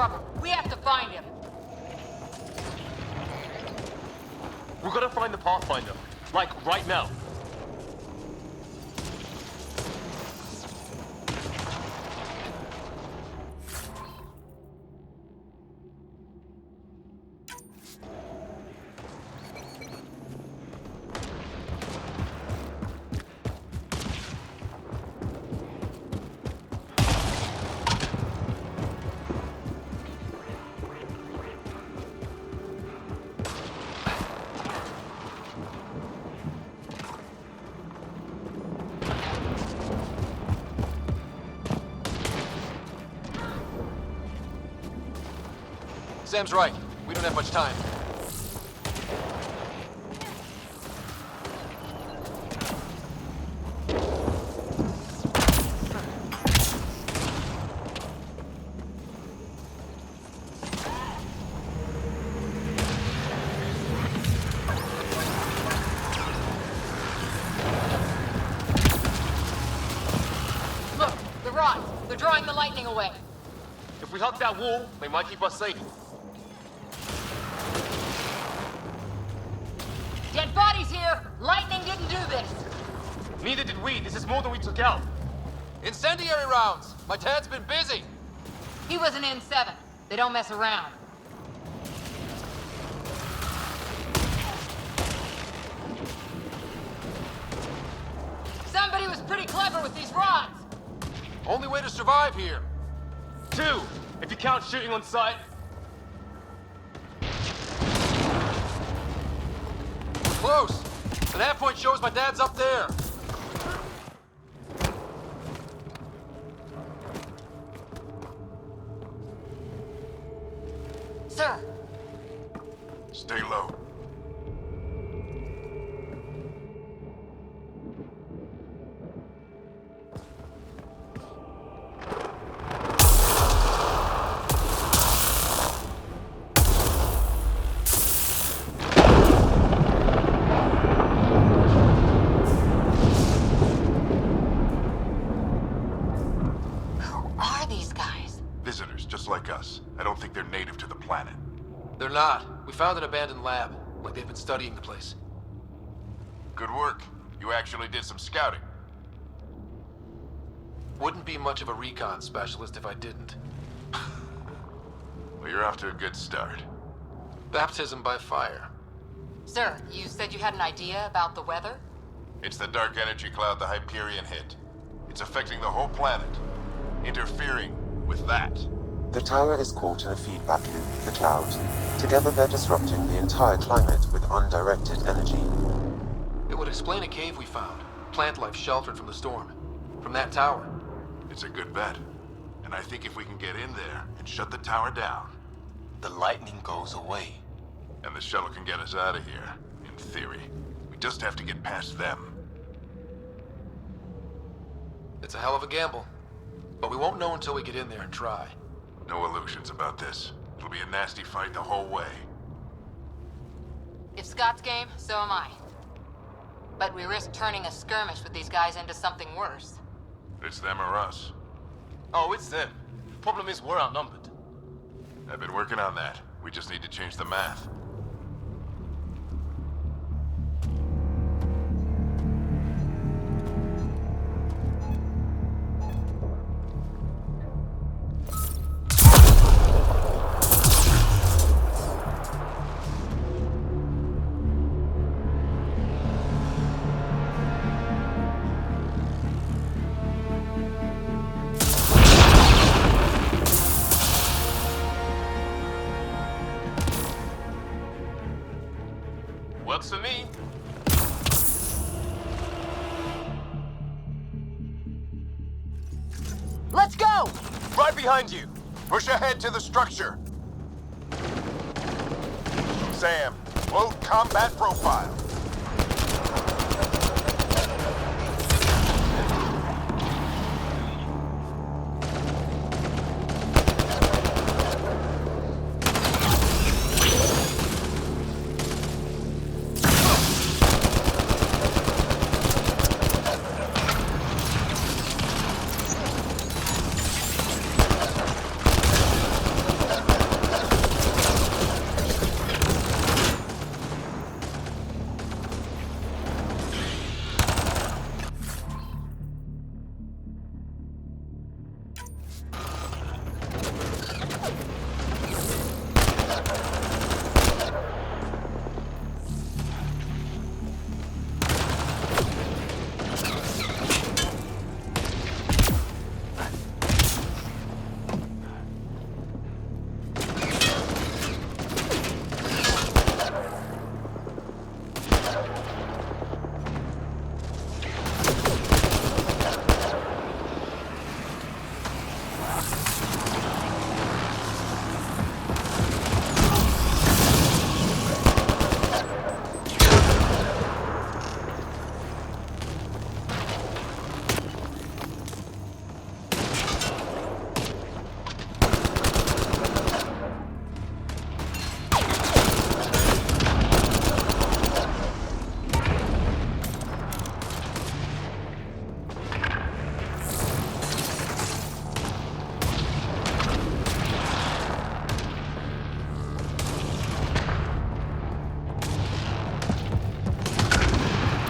trouble. We have to find him. We've got to find the Pathfinder. Like, right now. Sam's right. We don't have much time. Look, the rods. They're drawing the lightning away. If we hug that wall, they might keep us safe. Dead bodies here! Lightning didn't do this! Neither did we. This is more than we took out. Incendiary rounds! My dad's been busy! He was an N7. They don't mess around. Somebody was pretty clever with these rods! Only way to survive here. 2, if you count shooting on sight. Close! The nav point shows my dad's up there. Sir, Stay low. Visitors, just like us. I don't think they're native to the planet. They're not. We found an abandoned lab. Like they've been studying the place. Good work. You actually did some scouting. Wouldn't be much of a recon specialist if I didn't. Well, you're off to a good start. Baptism by fire. Sir, you said you had an idea about the weather? It's the dark energy cloud the Hyperion hit. It's affecting the whole planet. Interfering with that. The tower is caught in a feedback loop with the clouds. Together they're disrupting the entire climate with undirected energy. It would explain a cave we found. Plant life sheltered from the storm. From that tower. It's a good bet. And I think if we can get in there and shut the tower down, the lightning goes away. and the shuttle can get us out of here, in theory. We just have to get past them. It's a hell of a gamble. But we won't know until we get in there and try. No illusions about this. It'll be a nasty fight the whole way. If Scott's game, so am I. But we risk turning a skirmish with these guys into something worse. It's them or us. Oh, it's them. Problem is, we're outnumbered. I've been working on that. We just need to change the math. Works for me. Let's go! Right behind you! Push ahead to the structure! Sam, load combat profile.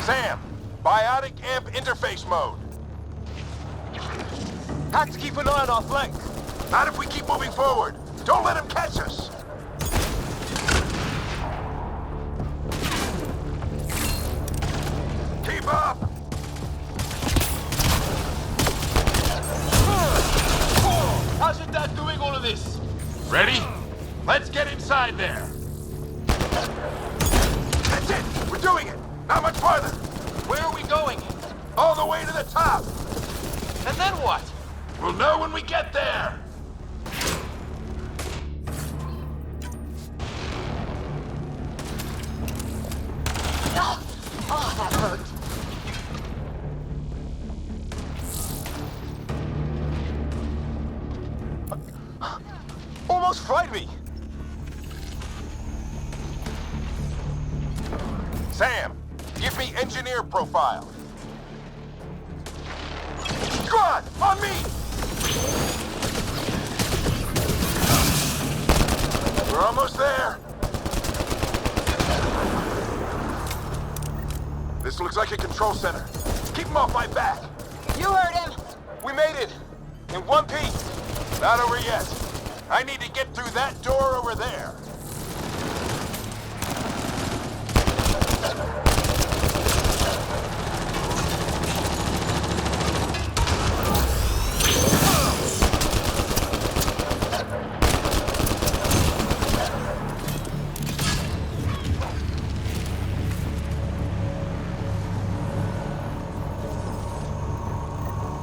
Sam, biotic amp interface mode. Have to keep an eye on our flank. Not if we keep moving forward. Don't let him catch us. Keep up! How's your dad doing all of this? Ready? Let's get inside there. That's it! We're doing it! Not much farther! Where are we going? All the way to the top! And then what? We'll know when we get there! Oh, that hurt. Almost fried me. Sam, give me engineer profile. Squad, on me! We're almost there. This looks like a control center. Keep him off my back. You heard him. We made it. In one piece. Not over yet. I need to get through that door over there.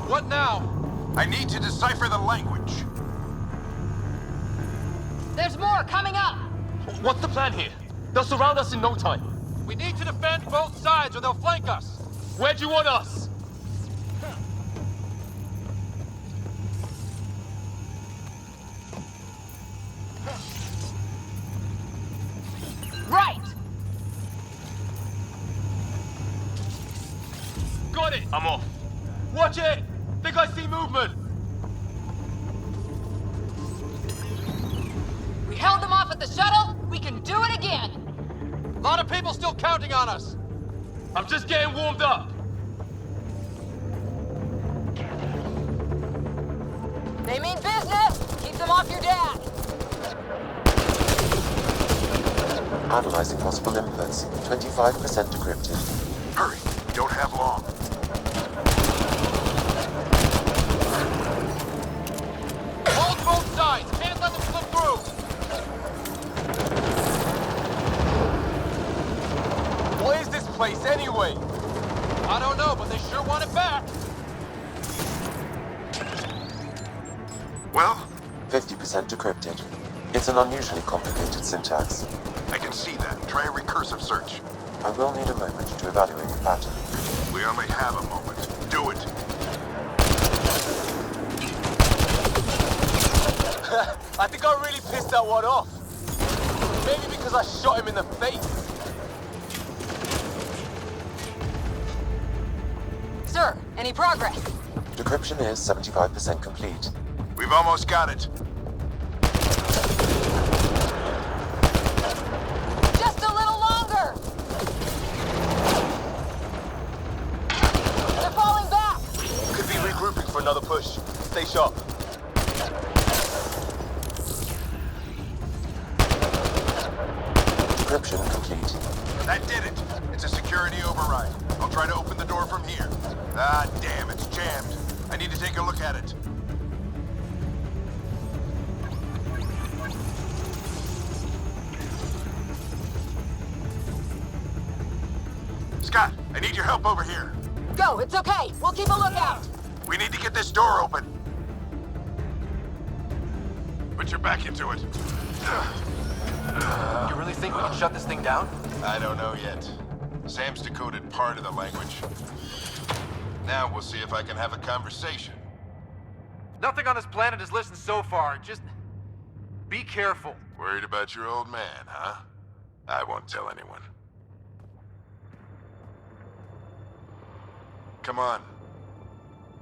What now? I need to decipher the language. There's more coming up. What's the plan here? They'll surround us in no time. We need to defend both sides or they'll flank us. Where do you want us? Right. Got it. I'm off. Watch it. Think I see movement. We held them off at the shuttle. We can do it again. A lot of people still counting on us. I'm just getting warmed up. They mean business. Keep them off your dad. Analyzing possible inputs. 25% decrypted. Hurry, we don't have long. Hold both sides. Can't let them slip through. What is this place anyway? I don't know, but they sure want it back. Well, 50% decrypted. It's an unusually complicated syntax. I can see that. Try a recursive search. I will need a moment to evaluate the pattern. We only have a moment. Do it. I think I really pissed that one off. Maybe because I shot him in the face. Sir, any progress? Decryption is 75% complete. We've almost got it. Just a little longer. They're falling back. Could be regrouping for another push. Stay sharp. Decryption complete. That did it. It's a security override. I'll try to open the door from here. Ah, damn, it's jammed. I need to take a look at it. Scott, I need your help over here. Go, it's okay. We'll keep a lookout. We need to get this door open. Put your back into it. You really think we can shut this thing down? I don't know yet. Sam's decoded part of the language. Now we'll see if I can have a conversation. Nothing on this planet has listened so far. Just be careful. Worried about your old man, huh? I won't tell anyone. Come on.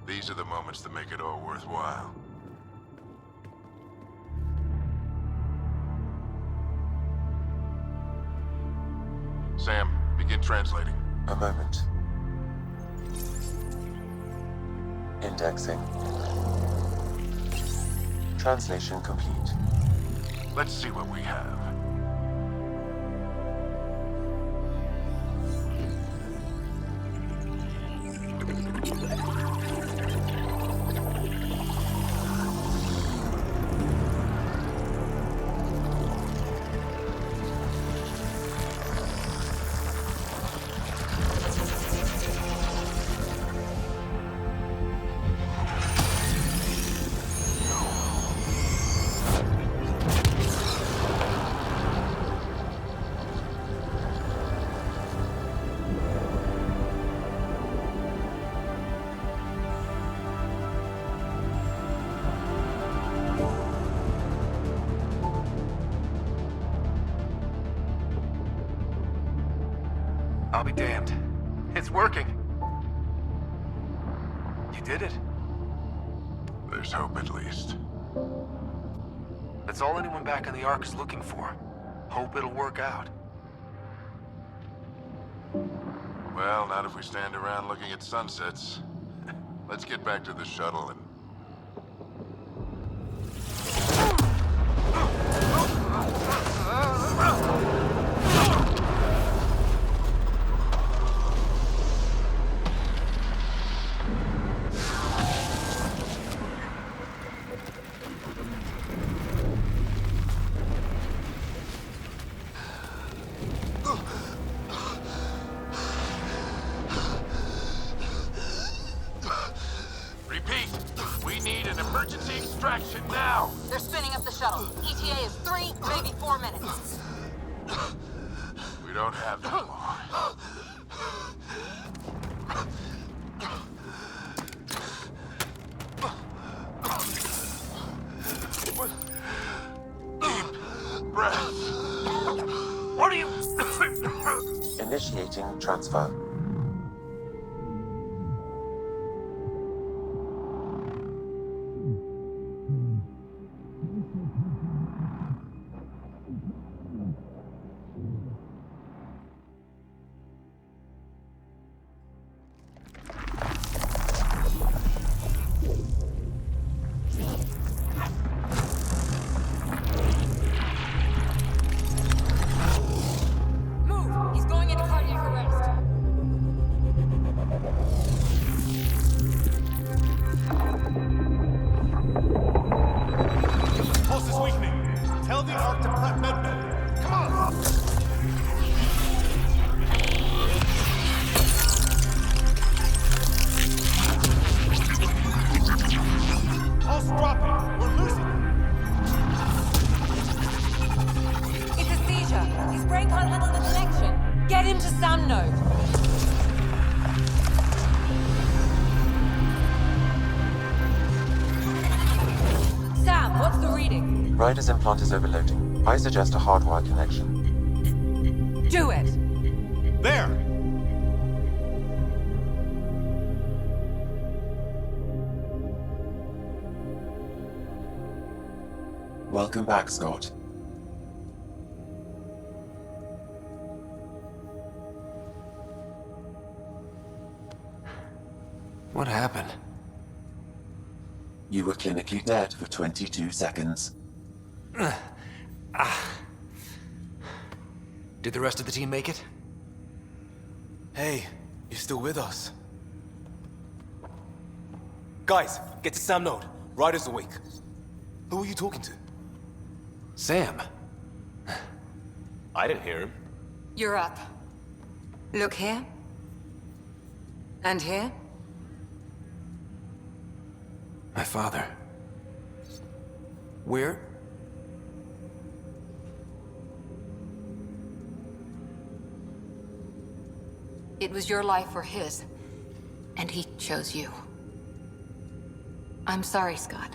These are the moments that make it all worthwhile. Sam, begin translating. A moment. Indexing. Translation complete. Let's see what we have. I'll be damned. It's working. You did it. There's hope at least. That's all anyone back in the Ark is looking for. Hope it'll work out. Well, not if we stand around looking at sunsets. Let's get back to the shuttle and... Repeat! We need an emergency extraction now! They're spinning up the shuttle. ETA is 3, maybe 4 minutes. We don't have that long. Deep breath. What are you... Initiating transfer. Move! He's going into cardiac arrest. Pulse is weakening. Tell the Ark to prep medbay. Come on! Pulse dropping. We're losing it. It's a seizure. His brain can't handle the connection. Get him to Sam node. Sam, what's the reading? Ryder's implant is overloading. I suggest a hardwire connection. Do it. There! Welcome back, Scott. What happened? You were clinically dead for 22 seconds. Did the rest of the team make it? Hey, you're still with us. Guys, get to Sam node. Ryder's awake. Who are you talking to? Sam. I didn't hear him. You're up. Look here. And here. My father. Where? It was your life or his. And he chose you. I'm sorry, Scott.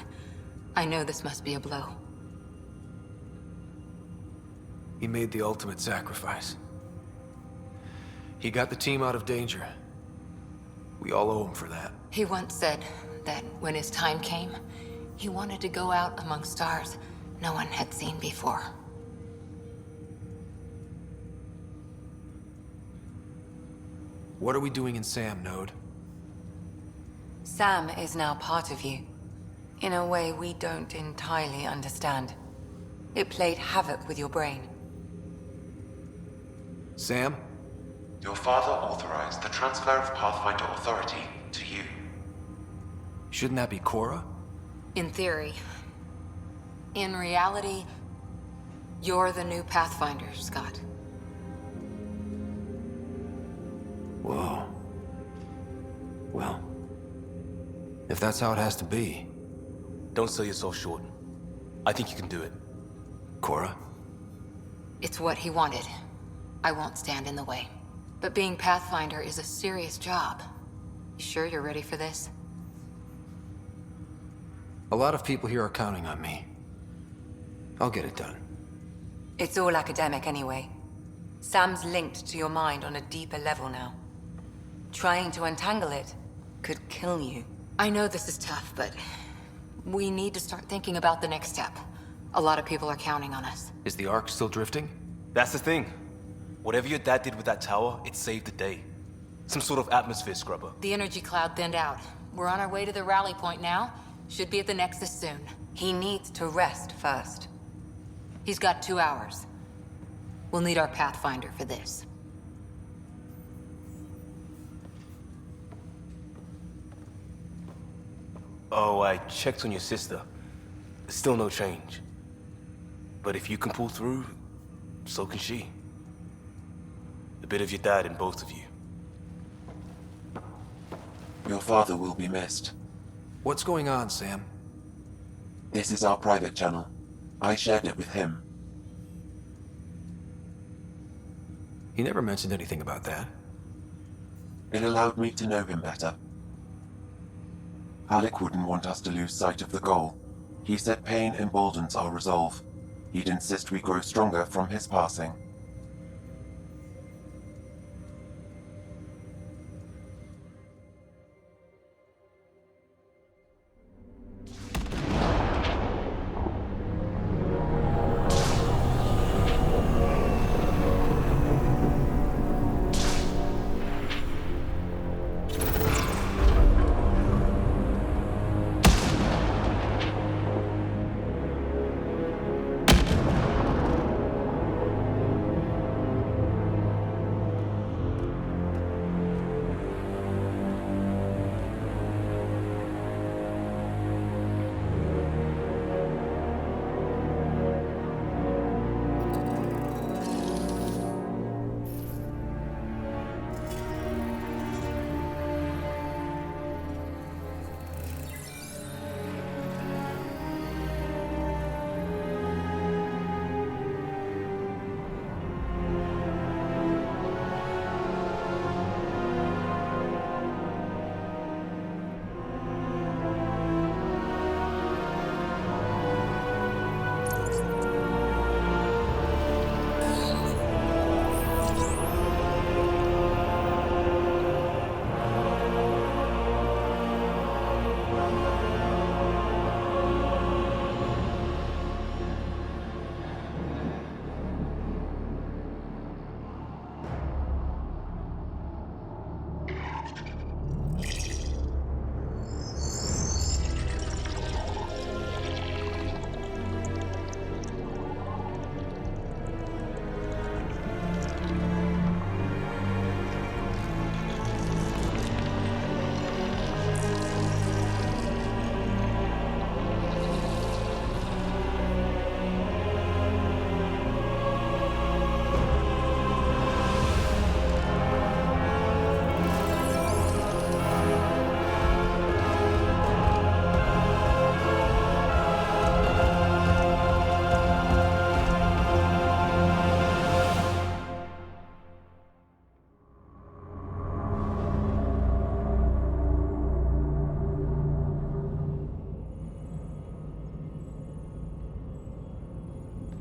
I know this must be a blow. He made the ultimate sacrifice. He got the team out of danger. We all owe him for that. He once said that when his time came, he wanted to go out among stars no one had seen before. What are we doing in Sam, Node? Sam is now part of you, in a way we don't entirely understand. It played havoc with your brain. Sam? Your father authorized the transfer of Pathfinder authority to you. Shouldn't that be Cora? In theory. In reality, you're the new Pathfinder, Scott. Whoa. Well, if that's how it has to be. Don't sell yourself short. I think you can do it. Cora? It's what he wanted. I won't stand in the way. But being Pathfinder is a serious job. You sure you're ready for this? A lot of people here are counting on me. I'll get it done. It's all academic anyway. Sam's linked to your mind on a deeper level now. Trying to untangle it could kill you. I know this is tough, but we need to start thinking about the next step. A lot of people are counting on us. Is the Ark still drifting? That's the thing. Whatever your dad did with that tower, it saved the day. Some sort of atmosphere scrubber. The energy cloud thinned out. We're on our way to the rally point now. Should be at the Nexus soon. He needs to rest first. He's got 2 hours. We'll need our Pathfinder for this. Oh, I checked on your sister. Still no change. But if you can pull through, so can she. A bit of your dad in both of you. Your father will be missed. What's going on, Sam? This is our private channel. I shared it with him. He never mentioned anything about that. It allowed me to know him better. Alec wouldn't want us to lose sight of the goal. He said pain emboldens our resolve. He'd insist we grow stronger from his passing.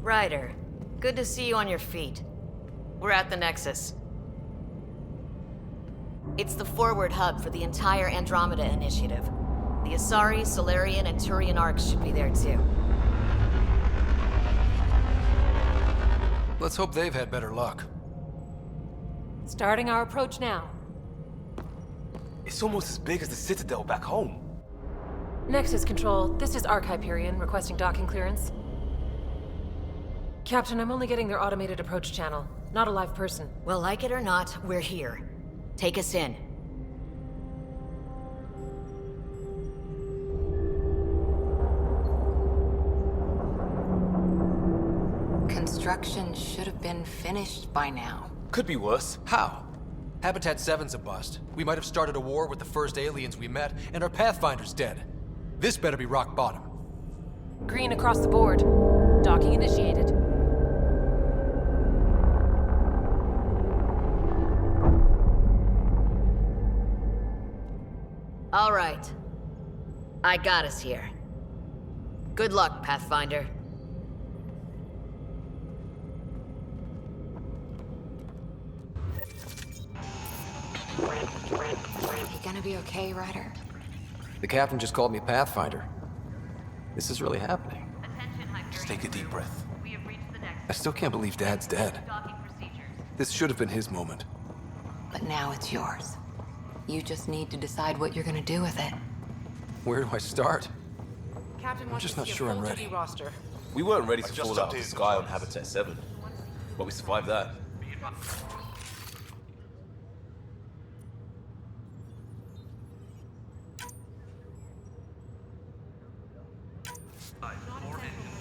Ryder, good to see you on your feet. We're at the Nexus. It's the forward hub for the entire Andromeda initiative. The Asari, Solarian, and Turian arcs should be there too. Let's hope they've had better luck. Starting our approach now. It's almost as big as the Citadel back home. Nexus Control, this is Arch Hyperion requesting docking clearance. Captain, I'm only getting their automated approach channel, not a live person. Well, like it or not, we're here. Take us in. Construction should have been finished by now. Could be worse. How? Habitat 7's a bust. We might have started a war with the first aliens we met, and our Pathfinder's dead. This better be rock bottom. Green across the board. Docking initiated. All right. I got us here. Good luck, Pathfinder. You gonna be okay, Ryder? The captain just called me Pathfinder. This is really happening. Just take a deep breath. I still can't believe Dad's dead. This should have been his moment. But now it's yours. You just need to decide what you're gonna do with it. Where do I start? Captain I'm just not sure I'm ready. Roster. We weren't ready to just fall out of the updated sky on the Habitat 7. But we survived that.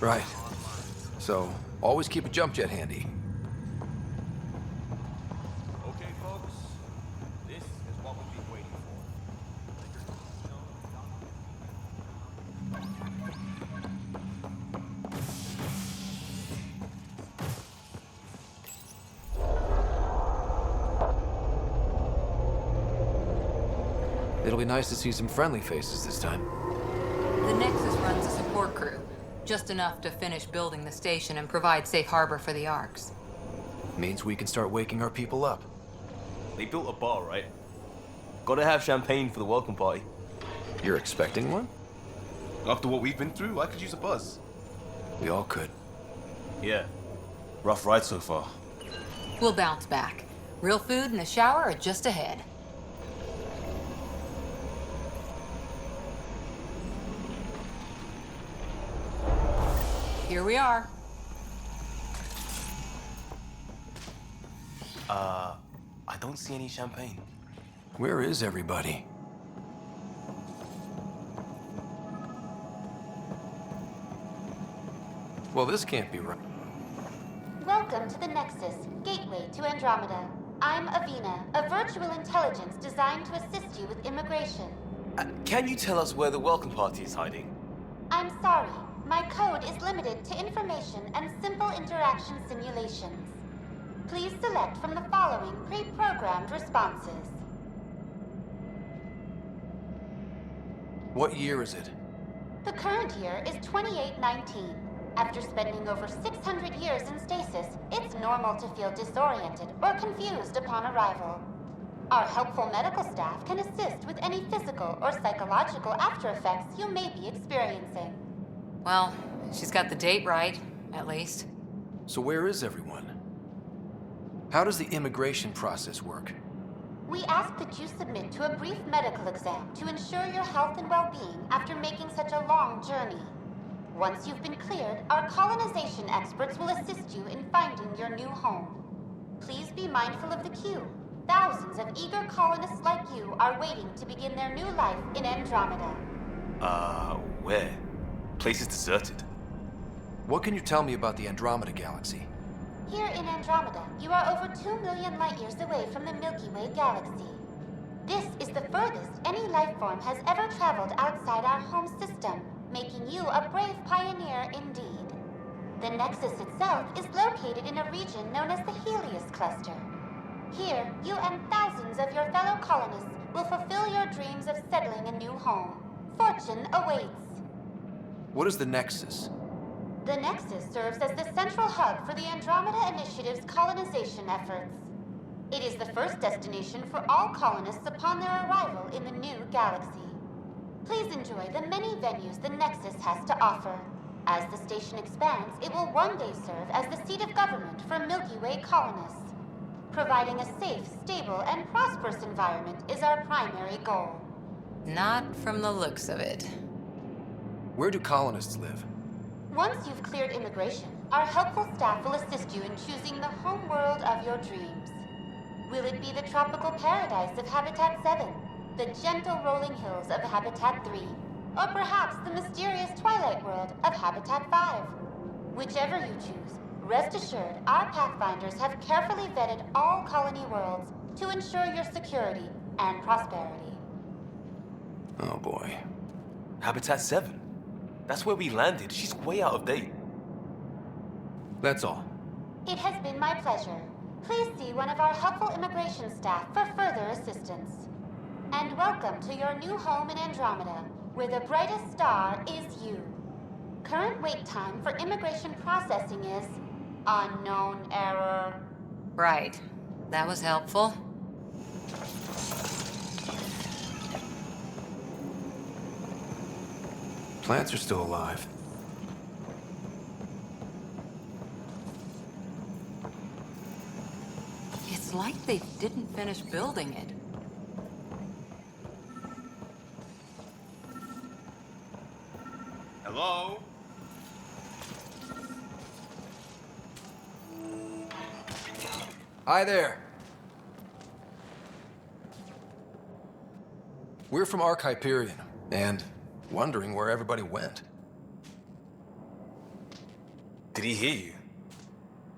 Right. So, always keep a jump jet handy. Okay, folks. This is what we've been waiting It'll be nice to see some friendly faces this time. The Nexus runs a support crew. Just enough to finish building the station and provide safe harbor for the Arks. Means we can start waking our people up. They built a bar, right? Gotta have champagne for the welcome party. You're expecting one? After what we've been through, I could use a buzz. We all could. Yeah. Rough ride so far. We'll bounce back. Real food and a shower are just ahead. Here we are. I don't see any champagne. Where is everybody? Well, this can't be right. Welcome to the Nexus, gateway to Andromeda. I'm Avina, a virtual intelligence designed to assist you with immigration. Can you tell us where the welcome party is hiding? I'm sorry, my code is limited to information and simple interaction simulations. Please select from the following pre-programmed responses. What year is it? The current year is 2819. After spending over 600 years in stasis, it's normal to feel disoriented or confused upon arrival. Our helpful medical staff can assist with any physical or psychological aftereffects you may be experiencing. Well, she's got the date right, at least. So where is everyone? How does the immigration process work? We ask that you submit to a brief medical exam to ensure your health and well-being after making such a long journey. Once you've been cleared, our colonization experts will assist you in finding your new home. Please be mindful of the queue. Thousands of eager colonists like you are waiting to begin their new life in Andromeda. Where? Place is deserted. What can you tell me about the Andromeda galaxy? Here in Andromeda, you are over 2 million light-years away from the Milky Way galaxy. This is the furthest any life form has ever traveled outside our home system, making you a brave pioneer indeed. The Nexus itself is located in a region known as the Helios Cluster. Here, you and thousands of your fellow colonists will fulfill your dreams of settling a new home. Fortune awaits. What is the Nexus? The Nexus serves as the central hub for the Andromeda Initiative's colonization efforts. It is the first destination for all colonists upon their arrival in the new galaxy. Please enjoy the many venues the Nexus has to offer. As the station expands, it will one day serve as the seat of government for Milky Way colonists. Providing a safe, stable, and prosperous environment is our primary goal. Not from the looks of it. Where do colonists live? Once you've cleared immigration, our helpful staff will assist you in choosing the home world of your dreams. Will it be the tropical paradise of Habitat 7, the gentle rolling hills of Habitat 3, or perhaps the mysterious twilight world of Habitat 5? Whichever you choose, rest assured our Pathfinders have carefully vetted all colony worlds to ensure your security and prosperity. Oh boy. Habitat 7? That's where we landed. She's way out of date. That's all. It has been my pleasure. Please see one of our helpful immigration staff for further assistance. And welcome to your new home in Andromeda, where the brightest star is you. Current wait time for immigration processing is unknown error. Right. That was helpful. Plants are still alive. It's like they didn't finish building it. Hello? Hi there. We're from Hyperion, and wondering where everybody went. Did he hear you?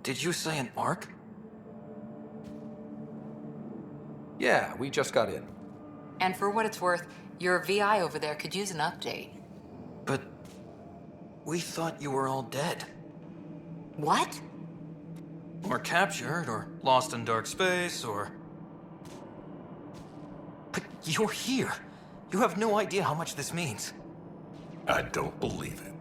Did you say an Ark? Yeah, we just got in. And for what it's worth, your VI over there could use an update. But we thought you were all dead. What? Or captured, or lost in dark space, or... But you're here. You have no idea how much this means. I don't believe it.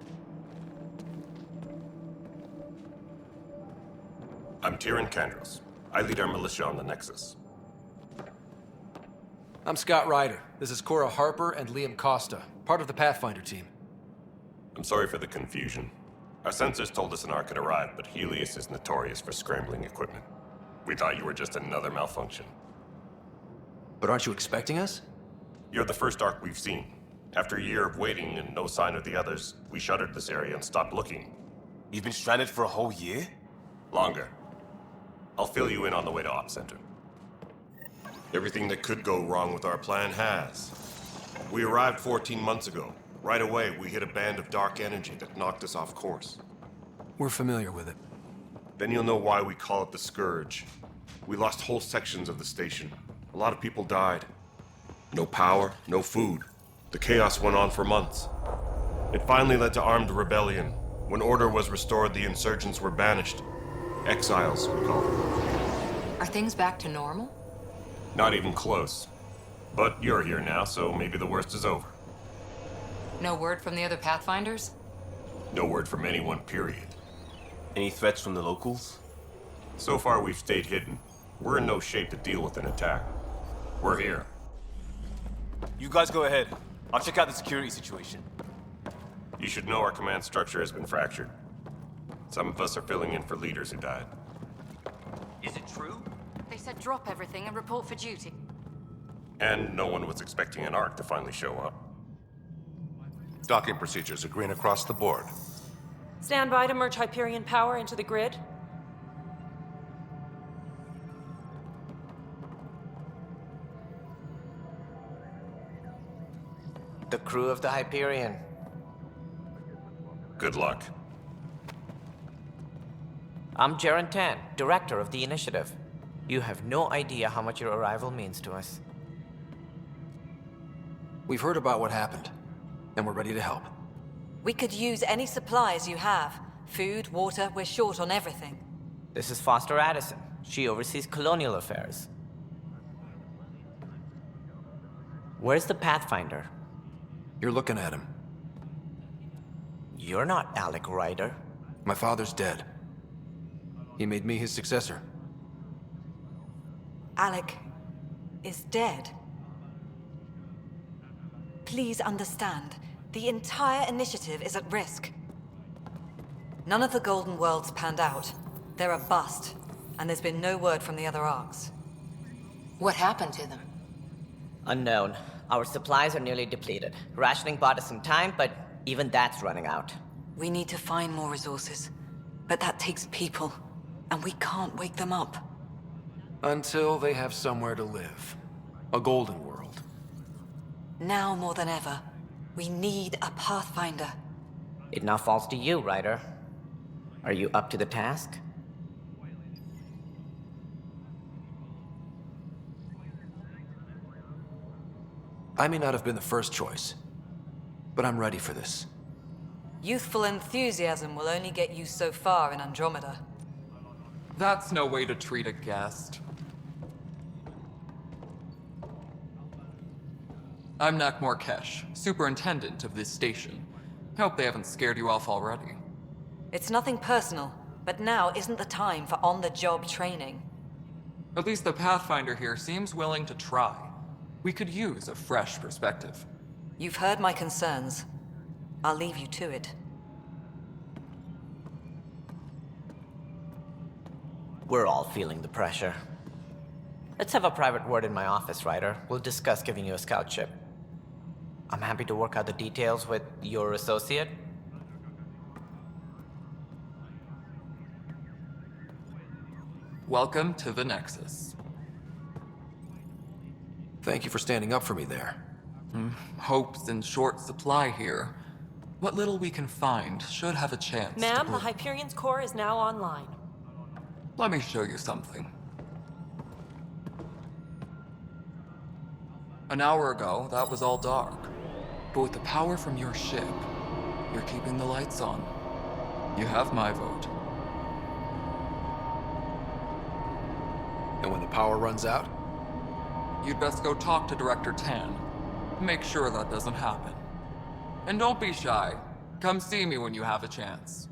I'm Tyrion Kandros. I lead our militia on the Nexus. I'm Scott Ryder. This is Cora Harper and Liam Costa, part of the Pathfinder team. I'm sorry for the confusion. Our sensors told us an Ark had arrived, but Helios is notorious for scrambling equipment. We thought you were just another malfunction. But aren't you expecting us? You're the first Ark we've seen. After a year of waiting and no sign of the others, we shuttered this area and stopped looking. You've been stranded for a whole year? Longer. I'll fill you in on the way to Op Center. Everything that could go wrong with our plan has. We arrived 14 months ago. Right away, we hit a band of dark energy that knocked us off course. We're familiar with it. Then you'll know why we call it the Scourge. We lost whole sections of the station. A lot of people died. No power, no food. The chaos went on for months. It finally led to armed rebellion. When order was restored, the insurgents were banished. Exiles, we call them. Are things back to normal? Not even close. But you're here now, so maybe the worst is over. No word from the other Pathfinders? No word from anyone, period. Any threats from the locals? So far, we've stayed hidden. We're in no shape to deal with an attack. We're here. You guys go ahead. I'll check out the security situation. You should know our command structure has been fractured. Some of us are filling in for leaders who died. Is it true? They said drop everything and report for duty. And no one was expecting an Ark to finally show up. Docking procedures are green across the board. Stand by to merge Hyperion power into the grid. The crew of the Hyperion. Good luck. I'm Jaren Tan, director of the initiative. You have no idea how much your arrival means to us. We've heard about what happened, and we're ready to help. We could use any supplies you have. Food, water, we're short on everything. This is Foster Addison. She oversees colonial affairs. Where's the Pathfinder? You're looking at him. You're not Alec Ryder. My father's dead. He made me his successor. Alec is dead. Please understand, the entire initiative is at risk. None of the Golden Worlds panned out. They're a bust. and there's been no word from the other arcs. What happened to them? Unknown. Our supplies are nearly depleted. Rationing bought us some time, but even that's running out. We need to find more resources, but that takes people, and we can't wake them up. Until they have somewhere to live. A golden world. Now more than ever, we need a Pathfinder. It now falls to you, Ryder. Are you up to the task? I may not have been the first choice, but I'm ready for this. Youthful enthusiasm will only get you so far in Andromeda. That's no way to treat a guest. I'm Nakmor Kesh, superintendent of this station. Hope they haven't scared you off already. It's nothing personal, but now isn't the time for on-the-job training. At least the Pathfinder here seems willing to try. We could use a fresh perspective. You've heard my concerns. I'll leave you to it. We're all feeling the pressure. Let's have a private word in my office, Ryder. We'll discuss giving you a scout ship. I'm happy to work out the details with your associate. Welcome to the Nexus. Thank you for standing up for me there. Hope's in short supply here. What little we can find should have a chance Ma'am, to the Hyperion's core is now online. Let me show you something. An hour ago, that was all dark. But with the power from your ship, you're keeping the lights on. You have my vote. And when the power runs out? You'd best go talk to Director Tan. Make sure that doesn't happen. And don't be shy. Come see me when you have a chance.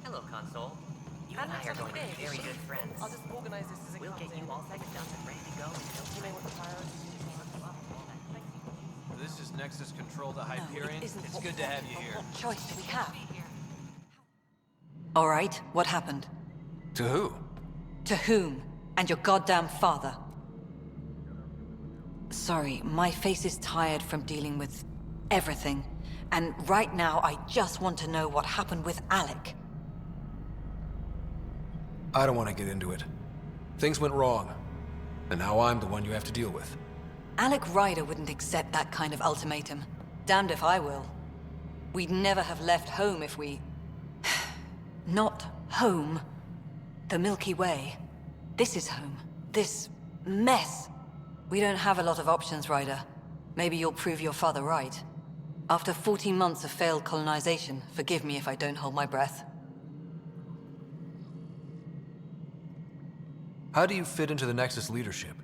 Hello, Console. You and I are going to be very good friends. I'll just organize this as it We'll get you all set up and ready to go. You may want the priorities. This is Nexus Control to Hyperion. isn't. It's good to have you here. What choice do we have? All right, what happened? To who? To whom? And your goddamn father. Sorry, my face is tired from dealing with everything. And right now, I just want to know what happened with Alec. I don't want to get into it. Things went wrong. And now I'm the one you have to deal with. Alec Ryder wouldn't accept that kind of ultimatum. Damned if I will. We'd never have left home if we... Not home. The Milky Way. This is home. This mess. We don't have a lot of options, Ryder. Maybe you'll prove your father right. After 14 months of failed colonization, forgive me if I don't hold my breath. How do you fit into the Nexus leadership?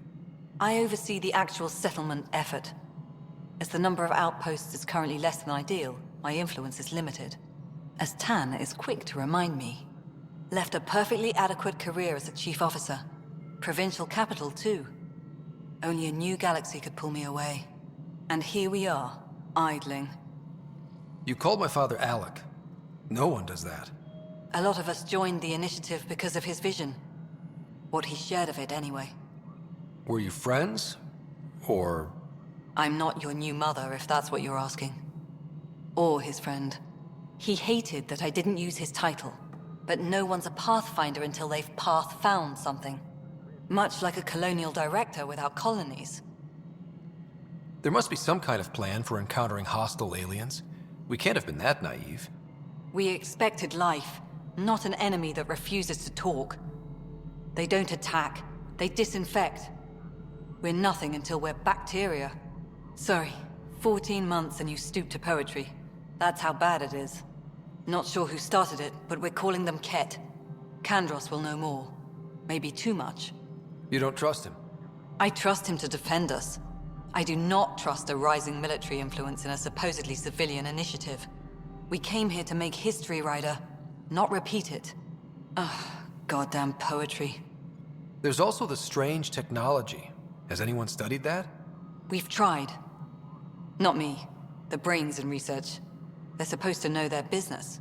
I oversee the actual settlement effort. As the number of outposts is currently less than ideal, my influence is limited. As Tan is quick to remind me. Left a perfectly adequate career as a chief officer. Provincial capital, too. Only a new galaxy could pull me away. And here we are, idling. You called my father Alec. No one does that. A lot of us joined the initiative because of his vision. What he shared of it, anyway. Were you friends? Or... I'm not your new mother, if that's what you're asking. Or his friend. He hated that I didn't use his title. But no one's a Pathfinder until they've path-found something. Much like a colonial director without colonies. There must be some kind of plan for encountering hostile aliens. We can't have been that naive. We expected life, not an enemy that refuses to talk. They don't attack, they disinfect. We're nothing until we're bacteria. Sorry, 14 months and you stoop to poetry. That's how bad it is. Not sure who started it, but we're calling them Ket. Kandros will know more. Maybe too much. You don't trust him? I trust him to defend us. I do not trust a rising military influence in a supposedly civilian initiative. We came here to make history, Ryder, not repeat it. Ugh, goddamn poetry. There's also the strange technology. Has anyone studied that? We've tried. Not me. The brains in research. They're supposed to know their business.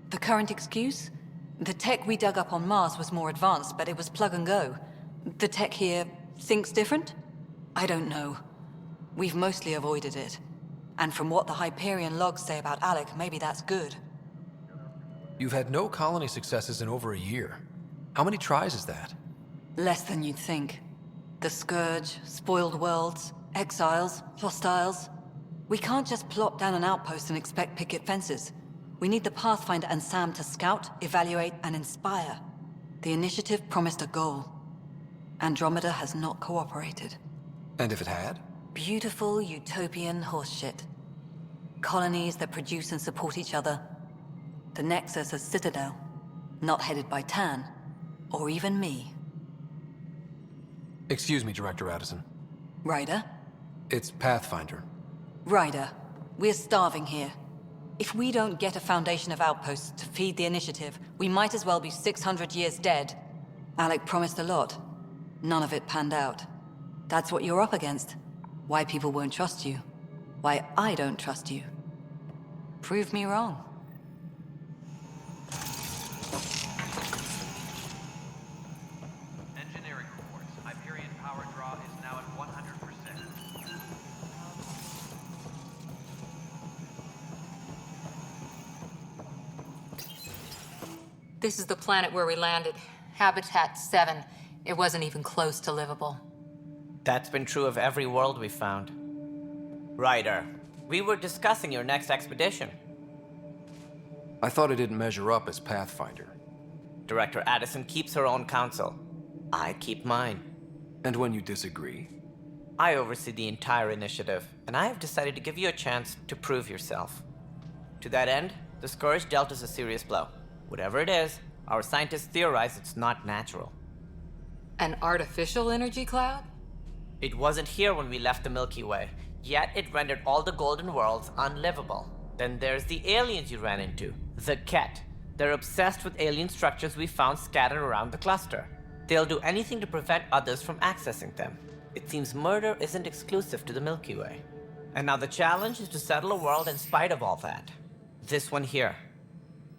The current excuse? The tech we dug up on Mars was more advanced, but it was plug and go. The tech here thinks different? I don't know. We've mostly avoided it. And from what the Hyperion logs say about Alec, maybe that's good. You've had no colony successes in over a year. How many tries is that? Less than you'd think. The Scourge, spoiled worlds, exiles, hostiles. We can't just plop down an outpost and expect picket fences. We need the Pathfinder and Sam to scout, evaluate, and inspire. The initiative promised a goal. Andromeda has not cooperated. And if it had? Beautiful utopian horseshit. Colonies that produce and support each other. The Nexus a citadel, not headed by Tan, or even me. Excuse me, Director Addison. Ryder? It's Pathfinder. Ryder, we're starving here. If we don't get a foundation of outposts to feed the initiative, we might as well be 600 years dead. Alec promised a lot. None of it panned out. That's what you're up against. Why people won't trust you. Why I don't trust you. Prove me wrong. Engineering reports. Hyperion power draw is now at 100%. This is the planet where we landed. Habitat 7. It wasn't even close to livable. That's been true of every world we found. Ryder, we were discussing your next expedition. I thought I didn't measure up as Pathfinder. Director Addison keeps her own counsel. I keep mine. And when you disagree? I oversee the entire initiative, and I have decided to give you a chance to prove yourself. To that end, the Scourge dealt us a serious blow. Whatever it is, our scientists theorize it's not natural. An artificial energy cloud? It wasn't here when we left the Milky Way, yet it rendered all the golden worlds unlivable. Then there's the aliens you ran into, the Ket. They're obsessed with alien structures we found scattered around the cluster. They'll do anything to prevent others from accessing them. It seems murder isn't exclusive to the Milky Way. And now the challenge is to settle a world in spite of all that. This one here.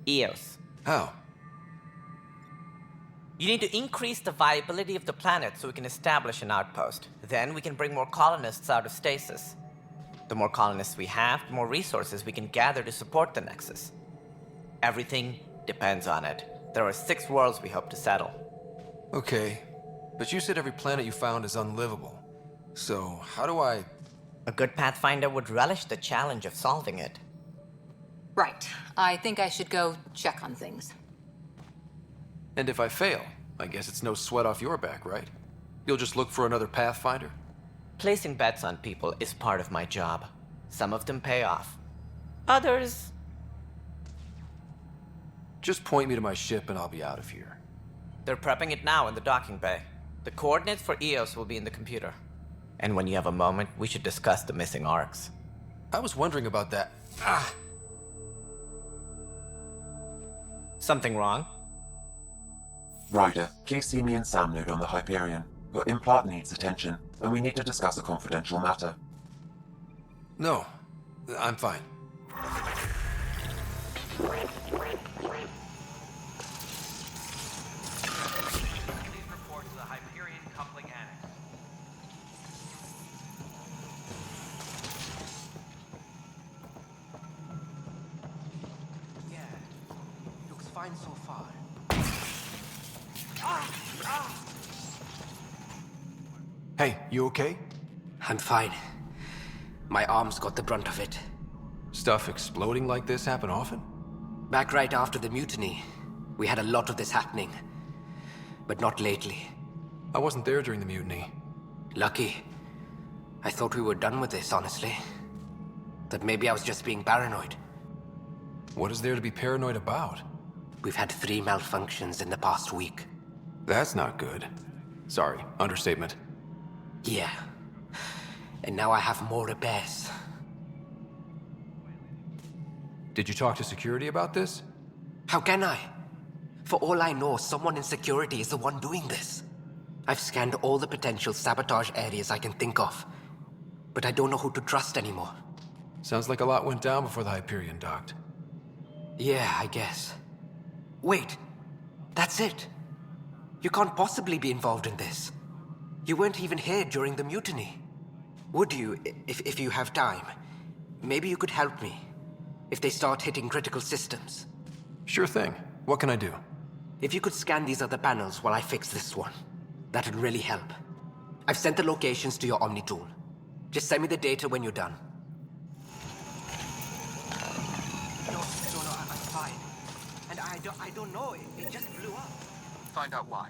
Eos. How? You need to increase the viability of the planet so we can establish an outpost. Then we can bring more colonists out of stasis. The more colonists we have, the more resources we can gather to support the Nexus. Everything depends on it. There are 6 worlds we hope to settle. Okay, but you said every planet you found is unlivable. So, how do I... A good Pathfinder would relish the challenge of solving it. Right. I think I should go check on things. And if I fail, I guess it's no sweat off your back, right? You'll just look for another Pathfinder? Placing bets on people is part of my job. Some of them pay off. Others... Just point me to my ship and I'll be out of here. They're prepping it now in the docking bay. The coordinates for Eos will be in the computer. And when you have a moment, we should discuss the missing arcs. I was wondering about that. Ah! Something wrong? Ryder, please see me and Sam node on the Hyperion. Your implant needs attention, and we need to discuss a confidential matter. No, I'm fine. Please report to the Hyperion coupling annex. Yeah, looks fine so far. Hey, you okay? I'm fine. My arms got the brunt of it. Stuff exploding like this happen often? Back right after the mutiny, we had a lot of this happening. But not lately. I wasn't there during the mutiny. Lucky. I thought we were done with this, honestly. That maybe I was just being paranoid. What is there to be paranoid about? We've had 3 malfunctions in the past week. That's not good. Sorry, understatement. Yeah. And now I have more repairs. Did you talk to security about this? How can I? For all I know, someone in security is the one doing this. I've scanned all the potential sabotage areas I can think of, but I don't know who to trust anymore. Sounds like a lot went down before the Hyperion docked. Yeah, I guess. Wait, that's it. You can't possibly be involved in this. You weren't even here during the mutiny. Would you, if you have time? Maybe you could help me, if they start hitting critical systems. Sure thing. What can I do? If you could scan these other panels while I fix this one, that'd really help. I've sent the locations to your Omni tool. Just send me the data when you're done. No, I'm fine. And I don't know, it just blew up. Find out why.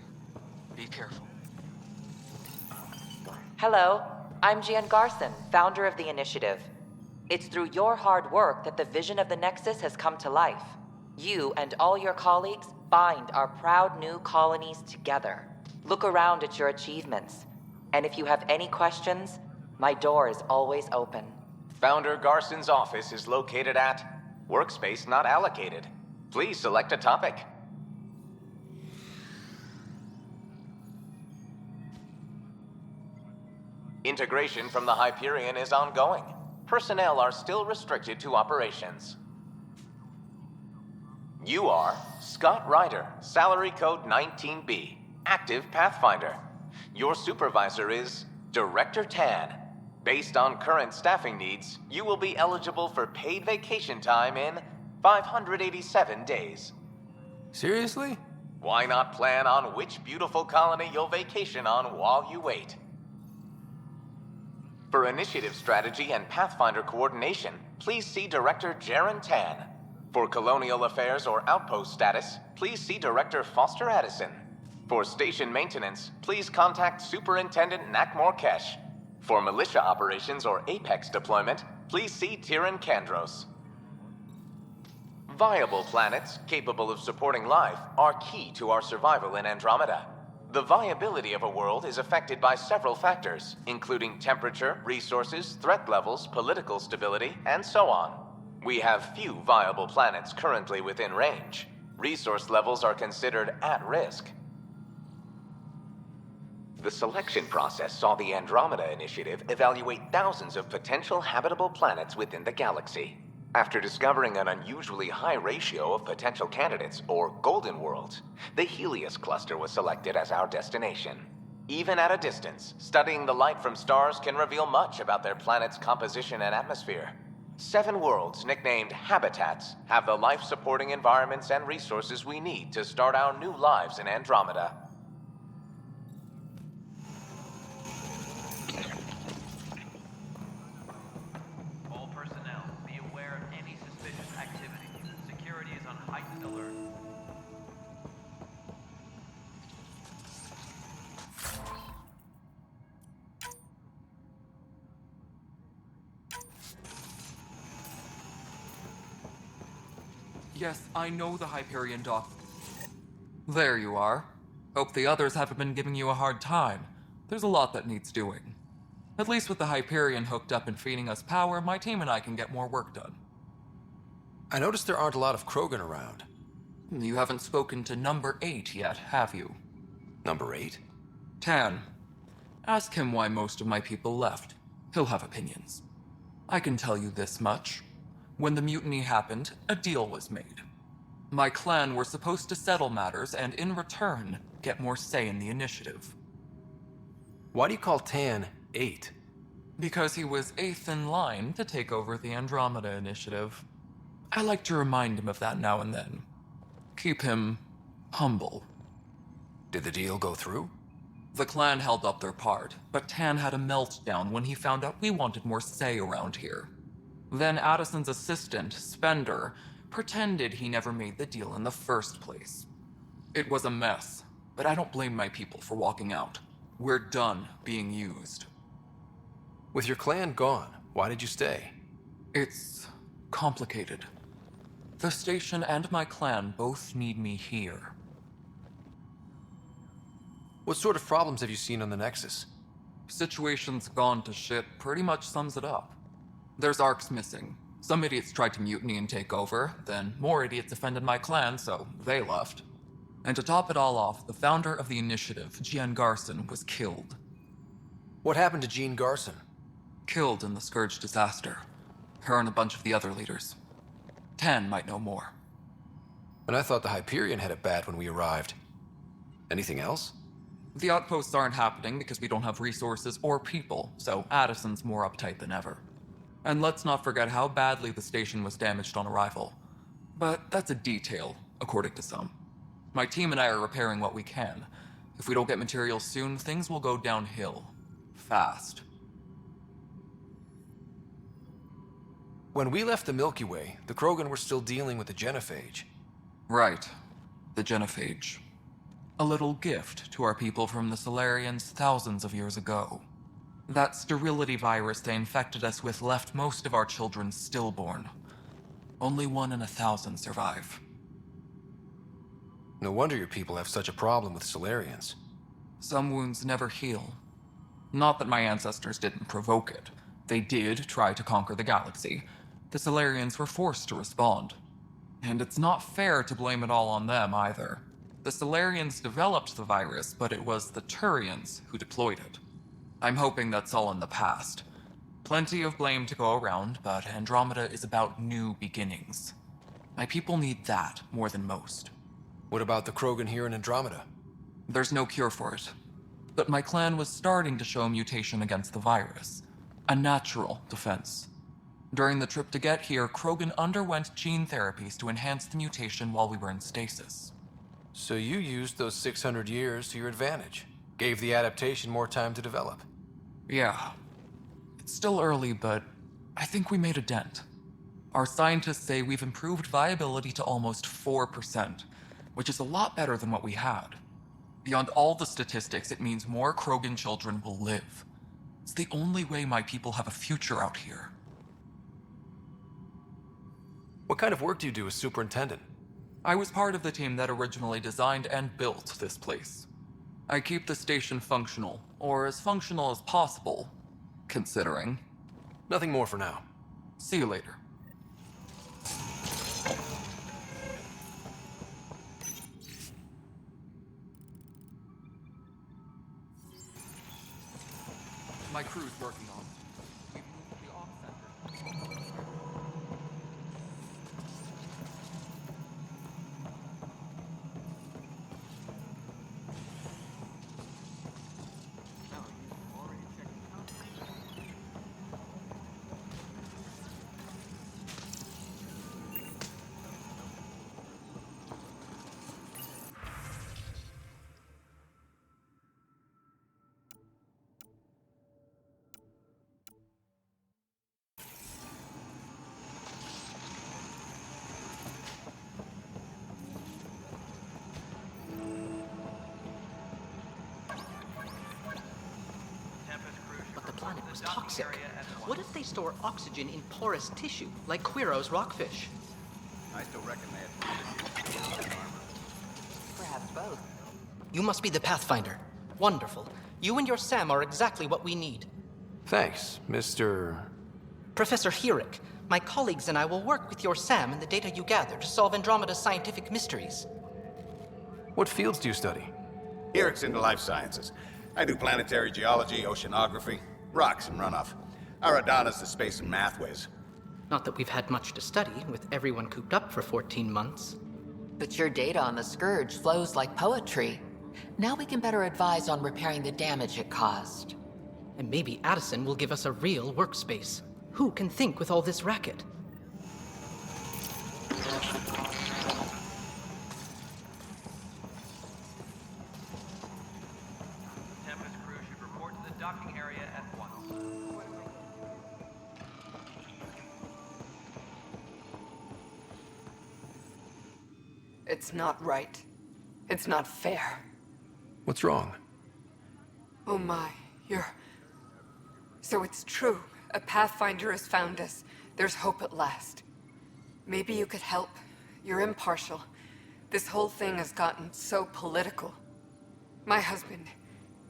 Be careful. Hello, I'm Gian Garson, founder of the Initiative. It's through your hard work that the vision of the Nexus has come to life. You and all your colleagues bind our proud new colonies together. Look around at your achievements. And if you have any questions, my door is always open. Founder Garson's office is located at Workspace Not Allocated. Please select a topic. Integration from the Hyperion is ongoing. Personnel are still restricted to operations. You are Scott Ryder, salary code 19B, active Pathfinder. Your supervisor is Director Tan. Based on current staffing needs, you will be eligible for paid vacation time in 587 days. Seriously? Why not plan on which beautiful colony you'll vacation on while you wait? For initiative strategy and Pathfinder coordination, please see Director Jaren Tan. For colonial affairs or outpost status, please see Director Foster Addison. For station maintenance, please contact Superintendent Nak Morkesh. For militia operations or Apex deployment, please see Tyran Kandros. Viable planets capable of supporting life are key to our survival in Andromeda. The viability of a world is affected by several factors, including temperature, resources, threat levels, political stability, and so on. We have few viable planets currently within range. Resource levels are considered at risk. The selection process saw the Andromeda Initiative evaluate thousands of potential habitable planets within the galaxy. After discovering an unusually high ratio of potential candidates, or golden worlds, the Helios cluster was selected as our destination. Even at a distance, studying the light from stars can reveal much about their planet's composition and atmosphere. 7 worlds, nicknamed habitats, have the life-supporting environments and resources we need to start our new lives in Andromeda. All personnel, be aware of any suspicious activity. Security is on heightened alert. Yes, I know the Hyperion dock. There you are. Hope the others haven't been giving you a hard time. There's a lot that needs doing. At least with the Hyperion hooked up and feeding us power, my team and I can get more work done. I noticed there aren't a lot of Krogan around. You haven't spoken to number 8 yet, have you? Number 8? Tan. Ask him why most of my people left. He'll have opinions. I can tell you this much. When the mutiny happened, a deal was made. My clan were supposed to settle matters and, in return, get more say in the initiative. Why do you call Tan 8? Because he was 8th in line to take over the Andromeda Initiative. I like to remind him of that now and then. Keep him humble. Did the deal go through? The clan held up their part, but Tan had a meltdown when he found out we wanted more say around here. Then Addison's assistant, Spender, pretended he never made the deal in the first place. It was a mess, but I don't blame my people for walking out. We're done being used. With your clan gone, why did you stay? It's complicated. The station and my clan both need me here. What sort of problems have you seen on the Nexus? Situation's gone to shit pretty much sums it up. There's Arcs missing. Some idiots tried to mutiny and take over, then more idiots offended my clan, so they left. And to top it all off, the founder of the initiative, Jean Garson, was killed. What happened to Jean Garson? Killed in the Scourge disaster. Her and a bunch of the other leaders. Tan might know more. And I thought the Hyperion had it bad when we arrived. Anything else? The outposts aren't happening because we don't have resources or people, so Addison's more uptight than ever. And let's not forget how badly the station was damaged on arrival. But that's a detail, according to some. My team and I are repairing what we can. If we don't get materials soon, things will go downhill. Fast. When we left the Milky Way, the Krogan were still dealing with the genophage. Right. The genophage. A little gift to our people from the Solarians thousands of years ago. That sterility virus they infected us with left most of our children stillborn. Only 1 in 1,000 survive. No wonder your people have such a problem with Solarians. Some wounds never heal. Not that my ancestors didn't provoke it. They did try to conquer the galaxy. The Solarians were forced to respond. And it's not fair to blame it all on them either. The Solarians developed the virus, but it was the Turians who deployed it. I'm hoping that's all in the past. Plenty of blame to go around, but Andromeda is about new beginnings. My people need that more than most. What about the Krogan here in Andromeda? There's no cure for it. But my clan was starting to show mutation against the virus. A natural defense. During the trip to get here, Krogan underwent gene therapies to enhance the mutation while we were in stasis. So you used those 600 years to your advantage. Gave the adaptation more time to develop. Yeah. It's still early, but I think we made a dent. Our scientists say we've improved viability to almost 4%, which is a lot better than what we had. Beyond all the statistics, it means more Krogan children will live. It's the only way my people have a future out here. What kind of work do you do as superintendent? I was part of the team that originally designed and built this place. I keep the station functional, or as functional as possible, considering. Nothing more for now. See you later. My crew's working on it. We've moved the off center. But the planet was toxic. What if they store oxygen in porous tissue, like Quiro's rockfish? I still reckon they had Perhaps both. You must be the Pathfinder. Wonderful. You and your Sam are exactly what we need. Thanks, Mr. Professor Herrick, my colleagues and I will work with your Sam and the data you gather to solve Andromeda's scientific mysteries. What fields do you study? Herrick's into life sciences. I do planetary geology, oceanography, rocks and runoff. Aradana's the space and math whiz. Not that we've had much to study, with everyone cooped up for 14 months. But your data on the Scourge flows like poetry. Now we can better advise on repairing the damage it caused. And maybe Addison will give us a real workspace. Who can think with all this racket? Tempest crew should report to the docking area at once. It's not right. It's not fair. What's wrong? Oh my, So it's true. A Pathfinder has found us. There's hope at last. Maybe you could help. You're impartial. This whole thing has gotten so political. My husband,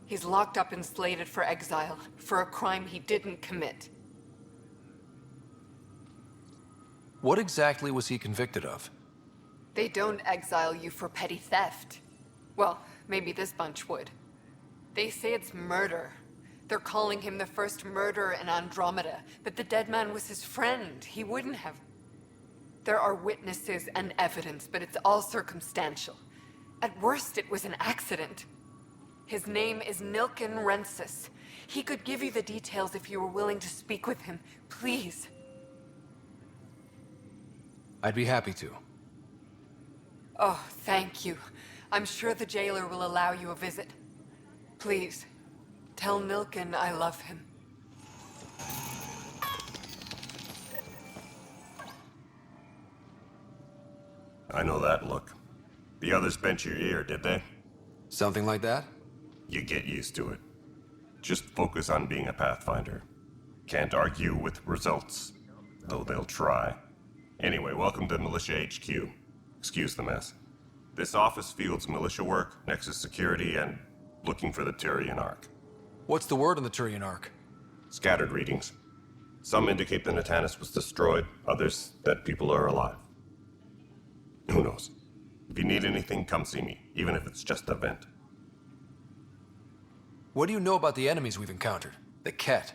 He's locked up and slated for exile, for a crime he didn't commit. What exactly was he convicted of? They don't exile you for petty theft. Well, maybe this bunch would. They say it's murder. They're calling him the first murderer in Andromeda, but the dead man was his friend. He wouldn't have... There are witnesses and evidence, but it's all circumstantial. At worst, it was an accident. His name is Nilken Rensis. He could give you the details if you were willing to speak with him. Please. I'd be happy to. Oh, thank you. I'm sure the jailer will allow you a visit. Please, tell Nilken I love him. I know that look. The others bent your ear, did they? Something like that? You get used to it. Just focus on being a Pathfinder. Can't argue with results, though they'll try. Anyway, welcome to Militia HQ. Excuse the mess. This office fields militia work, Nexus security, and looking for the Turian Ark. What's the word on the Turian Ark? Scattered readings. Some indicate the Natanus was destroyed, others that people are alive. Who knows? If you need anything, come see me, even if it's just a vent. What do you know about the enemies we've encountered? The Ket?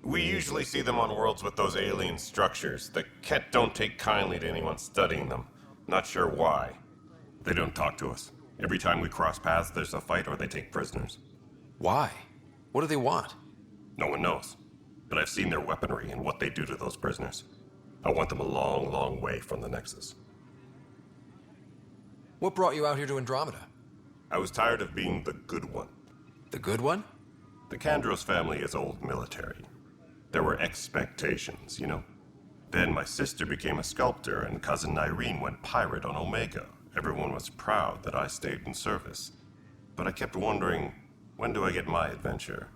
We usually see them on worlds with those alien structures. The Ket don't take kindly to anyone studying them. Not sure why. They don't talk to us. Every time we cross paths, there's a fight or they take prisoners. Why? What do they want? No one knows. But I've seen their weaponry and what they do to those prisoners. I want them a long, long way from the Nexus. What brought you out here to Andromeda? I was tired of being the good one. The good one? The Kandros family is old military. There were expectations, you know? Then my sister became a sculptor and cousin Irene went pirate on Omega. Everyone was proud that I stayed in service. But I kept wondering, when do I get my adventure?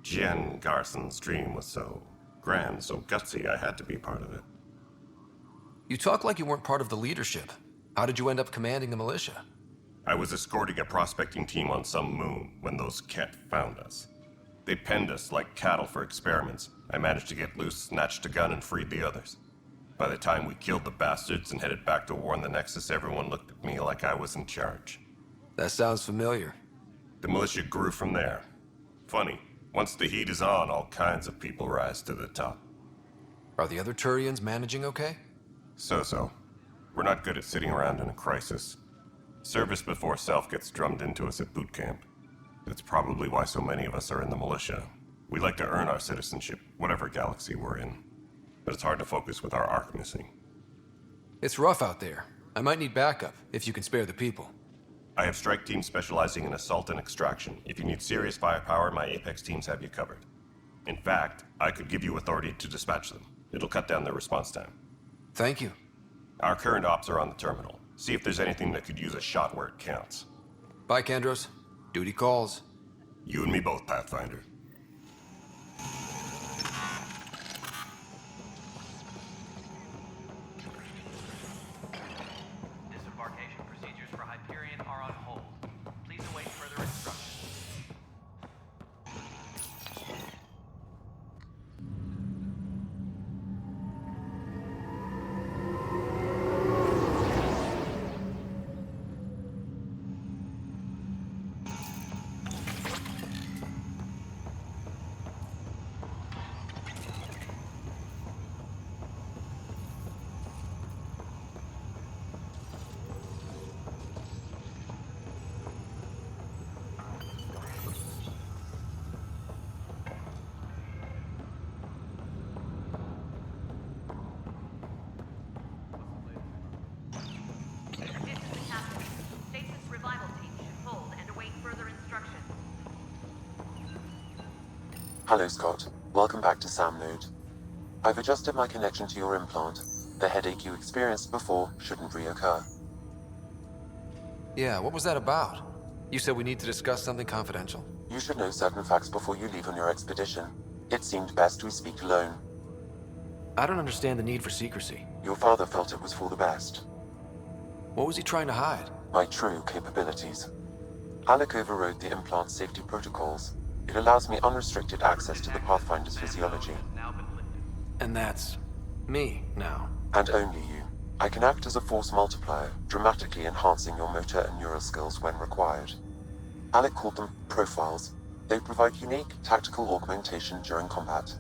Jen Garson's dream was so grand, so gutsy, I had to be part of it. You talk like you weren't part of the leadership. How did you end up commanding the militia? I was escorting a prospecting team on some moon when those Ket found us. They penned us like cattle for experiments. I managed to get loose, snatched a gun, and freed the others. By the time we killed the bastards and headed back to warn the Nexus, everyone looked at me like I was in charge. That sounds familiar. The militia grew from there. Funny, once the heat is on, all kinds of people rise to the top. Are the other Turians managing okay? So-so. We're not good at sitting around in a crisis. Service before self gets drummed into us at boot camp. That's probably why so many of us are in the militia. We like to earn our citizenship, whatever galaxy we're in. But it's hard to focus with our arc missing. It's rough out there. I might need backup, if you can spare the people. I have strike teams specializing in assault and extraction. If you need serious firepower, my Apex teams have you covered. In fact, I could give you authority to dispatch them. It'll cut down their response time. Thank you. Our current ops are on the terminal. See if there's anything that could use a shot where it counts. Bye, Kandros. Duty calls. You and me both, Pathfinder. Disembarkation procedures for Hyperion are on hold. Please await further instructions. Hello, Scott. Welcome back to Sam Node. I've adjusted my connection to your implant. The headache you experienced before shouldn't reoccur. Yeah, what was that about? You said we need to discuss something confidential. You should know certain facts before you leave on your expedition. It seemed best we speak alone. I don't understand the need for secrecy. Your father felt it was for the best. What was he trying to hide? My true capabilities. Alec overrode the implant safety protocols. It allows me unrestricted access to the Pathfinder's physiology. And that's me now. And only you. I can act as a force multiplier, dramatically enhancing your motor and neural skills when required. Alec called them profiles. They provide unique tactical augmentation during combat.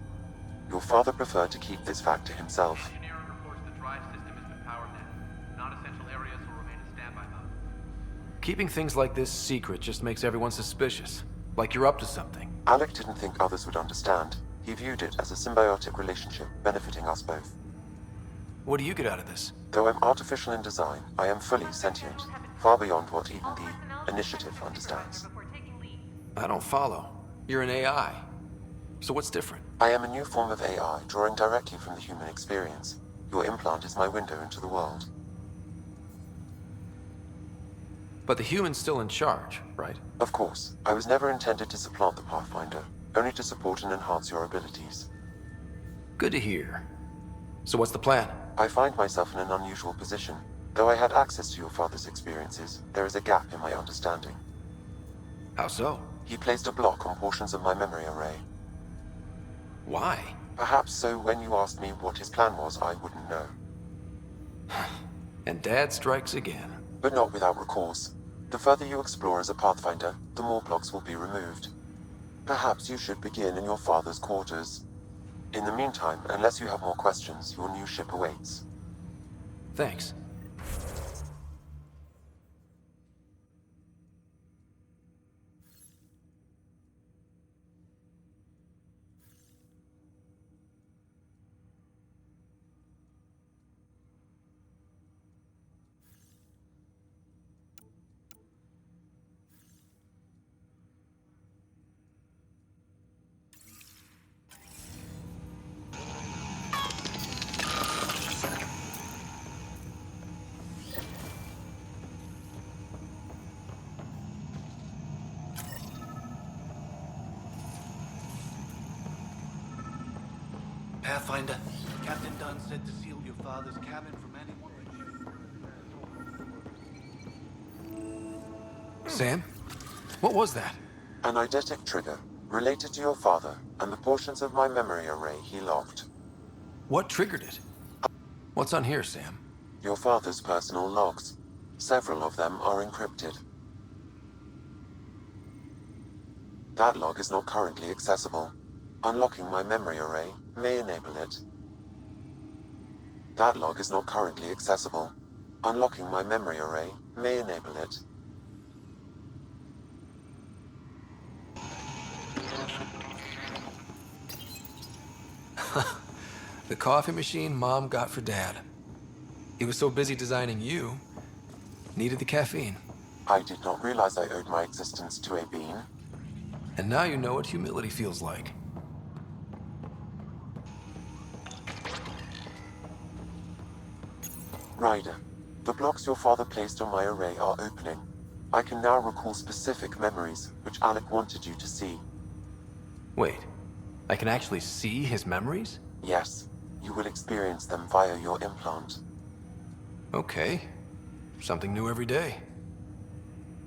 Your father preferred to keep this fact to himself. Engineering reports the drive system has been powered down. Non-essential areas will remain in standby mode. Keeping things like this secret just makes everyone suspicious. Like you're up to something. Alec didn't think others would understand. He viewed it as a symbiotic relationship benefiting us both. What do you get out of this? Though I'm artificial in design, I am fully sentient, far beyond what even the Initiative understands. I don't follow. You're an AI. So what's different? I am a new form of AI, drawing directly from the human experience. Your implant is my window into the world. But the human's still in charge, right? Of course. I was never intended to supplant the Pathfinder, only to support and enhance your abilities. Good to hear. So what's the plan? I find myself in an unusual position. Though I had access to your father's experiences, there is a gap in my understanding. How so? He placed a block on portions of my memory array. Why? Perhaps so when you asked me what his plan was, I wouldn't know. And Dad strikes again. But not without recourse. The further you explore as a Pathfinder, the more blocks will be removed. Perhaps you should begin in your father's quarters. In the meantime, unless you have more questions, your new ship awaits. Thanks. Pathfinder, Captain Dunn said to seal your father's cabin from anyone. Sam? What was that? An eidetic trigger, related to your father, and the portions of my memory array he locked. What triggered it? What's on here, Sam? Your father's personal logs. Several of them are encrypted. That log is not currently accessible. Unlocking my memory array may enable it. That log is not currently accessible. Unlocking my memory array may enable it. The coffee machine Mom got for Dad. He was so busy designing you, needed the caffeine. I did not realize I owed my existence to a bean. And now you know what humility feels like. Ryder, the blocks your father placed on my array are opening. I can now recall specific memories, which Alec wanted you to see. Wait, I can actually see his memories? Yes, you will experience them via your implant. Okay, something new every day.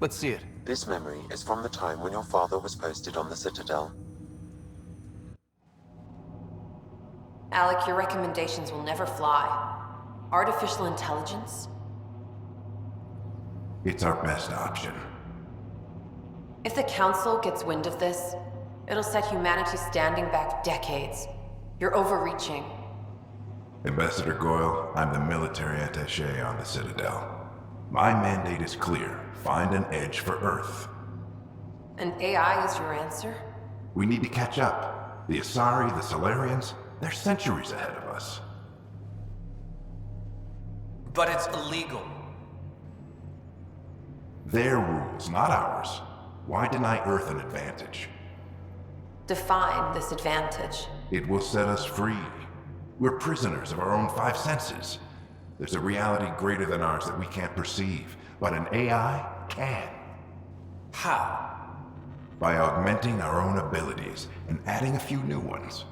Let's see it. This memory is from the time when your father was posted on the Citadel. Alec, your recommendations will never fly. Artificial intelligence? It's our best option. If the Council gets wind of this, it'll set humanity standing back decades. You're overreaching. Ambassador Goyle, I'm the military attaché on the Citadel. My mandate is clear. Find an edge for Earth. And AI is your answer? We need to catch up. The Asari, the Solarians, they're centuries ahead of us. But it's illegal. Their rules, not ours. Why deny Earth an advantage? Define this advantage. It will set us free. We're prisoners of our own five senses. There's a reality greater than ours that we can't perceive, but an AI can. How? By augmenting our own abilities and adding a few new ones.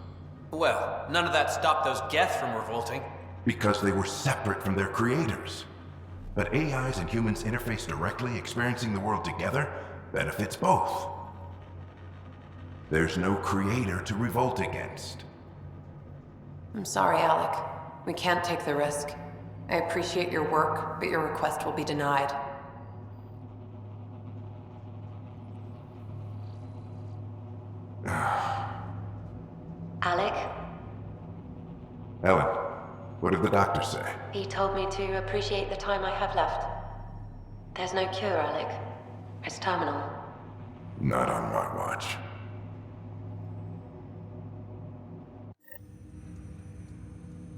Well, none of that stopped those Geth from revolting. Because they were separate from their creators. But AIs and humans interface directly, experiencing the world together, benefits both. There's no creator to revolt against. I'm sorry, Alec. We can't take the risk. I appreciate your work, but your request will be denied. Alec, Ellen, what did the doctor say? he told me to appreciate the time I have left. There's no cure, Alec. It's terminal. Not on my watch.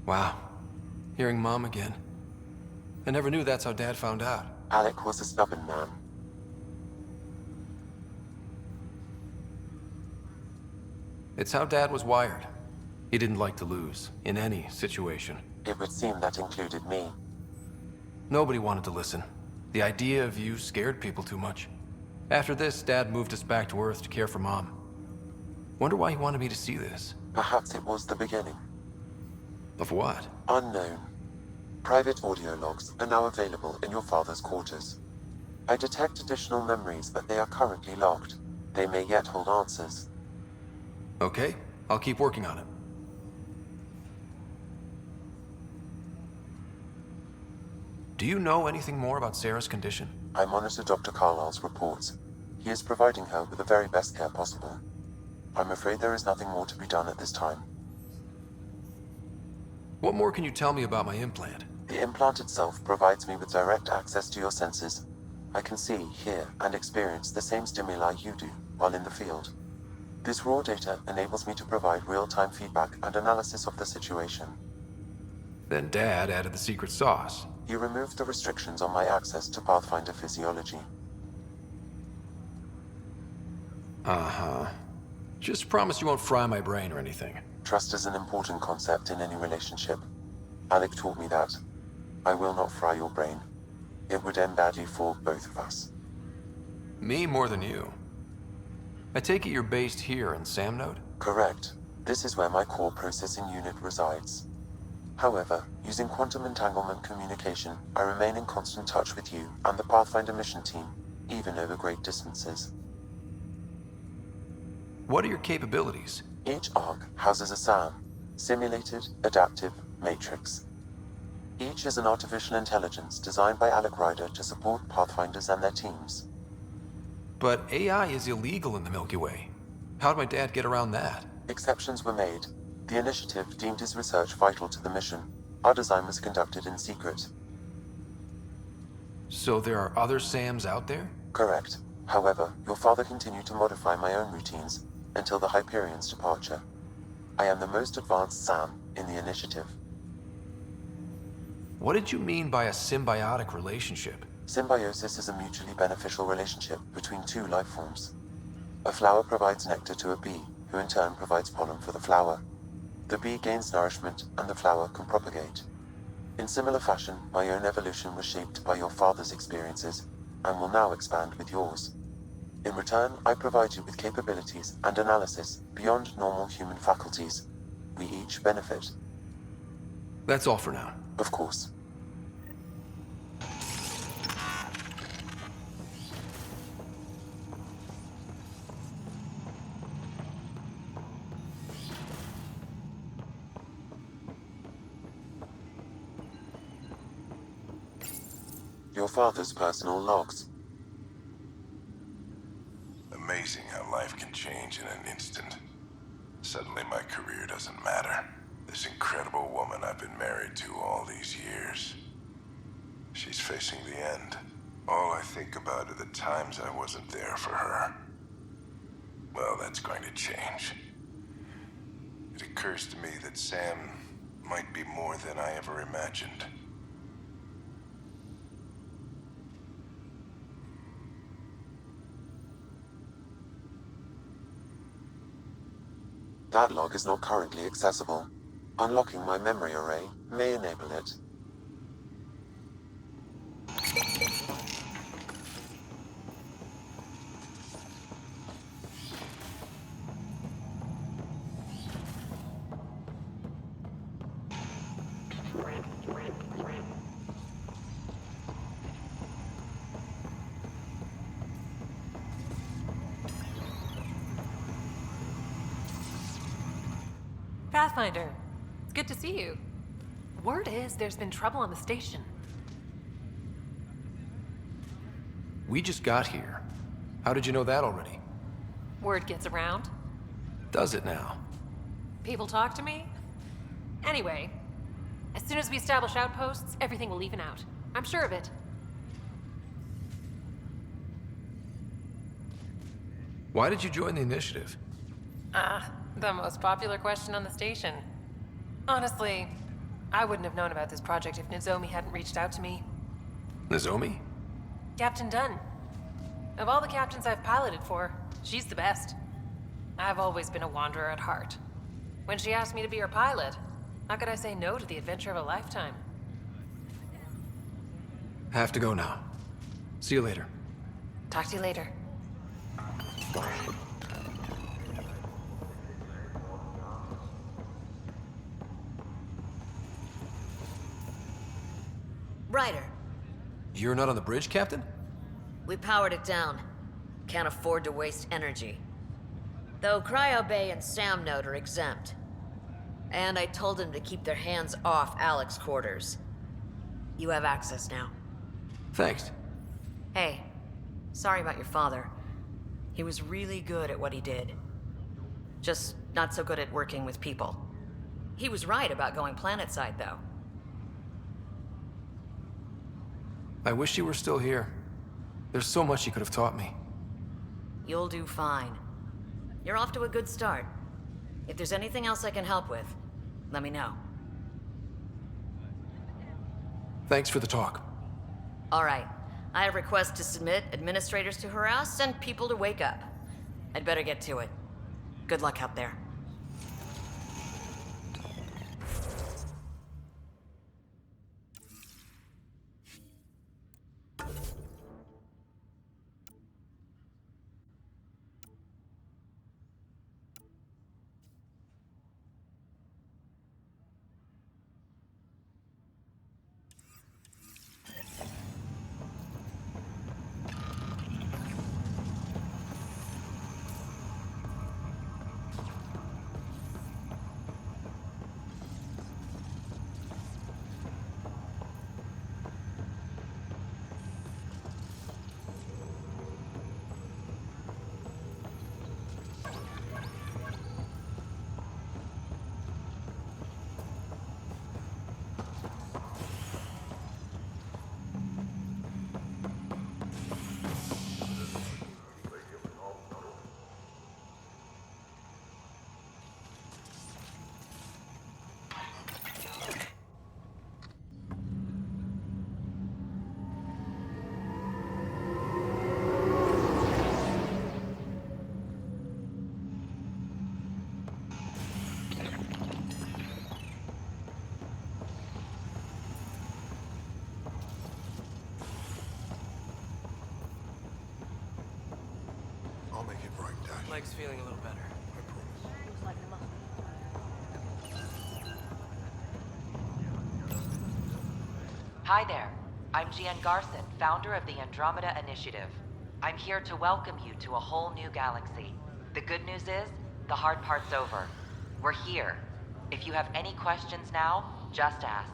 Wow. Hearing Mom again. I never knew that's how Dad found out. Alec was a stubborn man. It's how Dad was wired. He didn't like to lose, in any situation. It would seem that included me. Nobody wanted to listen. The idea of you scared people too much. After this, Dad moved us back to Earth to care for Mom. Wonder why he wanted me to see this. Perhaps it was the beginning. Of what? Unknown. Private audio logs are now available in your father's quarters. I detect additional memories, but they are currently locked. They may yet hold answers. Okay, I'll keep working on it. Do you know anything more about Sarah's condition? I monitor Dr. Carlisle's reports. He is providing her with the very best care possible. I'm afraid there is nothing more to be done at this time. What more can you tell me about my implant? The implant itself provides me with direct access to your senses. I can see, hear, and experience the same stimuli you do while in the field. This raw data enables me to provide real-time feedback and analysis of the situation. Then Dad added the secret sauce. He removed the restrictions on my access to Pathfinder physiology. Uh-huh. Just promise you won't fry my brain or anything. Trust is an important concept in any relationship. Alec taught me that. I will not fry your brain. It would end badly for both of us. Me more than you. I take it you're based here in Samnode? Correct. This is where my core processing unit resides. However, using quantum entanglement communication, I remain in constant touch with you and the Pathfinder mission team, even over great distances. What are your capabilities? Each arc houses a SAM, Simulated Adaptive Matrix. Each is an artificial intelligence designed by Alec Ryder to support Pathfinders and their teams. But AI is illegal in the Milky Way. How'd my dad get around that? Exceptions were made. The initiative deemed his research vital to the mission. Our design was conducted in secret. So there are other SAMs out there? Correct. However, your father continued to modify my own routines until the Hyperion's departure. I am the most advanced SAM in the initiative. What did you mean by a symbiotic relationship? Symbiosis is a mutually beneficial relationship between two life forms. A flower provides nectar to a bee, who in turn provides pollen for the flower. The bee gains nourishment, and the flower can propagate. In similar fashion, my own evolution was shaped by your father's experiences, and will now expand with yours. In return, I provide you with capabilities and analysis beyond normal human faculties. We each benefit. That's all for now. Of course. Your father's personal logs. Amazing how life can change in an instant. Suddenly my career doesn't matter. This incredible woman I've been married to all these years. She's facing the end. All I think about are the times I wasn't there for her. Well, that's going to change. It occurs to me that Sam might be more than I ever imagined. That log is not currently accessible. Unlocking my memory array may enable it. Pathfinder. It's good to see you. Word is there's been trouble on the station. We just got here. How did you know that already? Word gets around. Does it now? People talk to me. Anyway, as soon as we establish outposts, everything will even out. I'm sure of it. Why did you join the initiative? The most popular question on the station. Honestly, I wouldn't have known about this project if Nozomi hadn't reached out to me. Nozomi? Captain Dunn. Of all the captains I've piloted for, she's the best. I've always been a wanderer at heart. When she asked me to be her pilot, how could I say no to the adventure of a lifetime? Have to go now. See you later. Talk to you later. Ryder, You're not on the bridge, Captain? we powered it down. Can't afford to waste energy. Though Cryo Bay and Sam Node are exempt. And I told them to keep their hands off Alec's quarters. You have access now. Thanks. Hey, sorry about your father. He was really good at what he did. Just not so good at working with people. He was right about going planetside, though. I wish you were still here. There's so much you could have taught me. You'll do fine. You're off to a good start. If there's anything else I can help with, let me know. Thanks for the talk. All right. I have requests to submit, administrators to harass, and people to wake up. I'd better get to it. Good luck out there. I'll make it right, Dash. Leg's feeling a little better. Hi there. I'm Gian Garson, founder of the Andromeda Initiative. I'm here to welcome you to a whole new galaxy. The good news is, the hard part's over. We're here. If you have any questions now, just ask.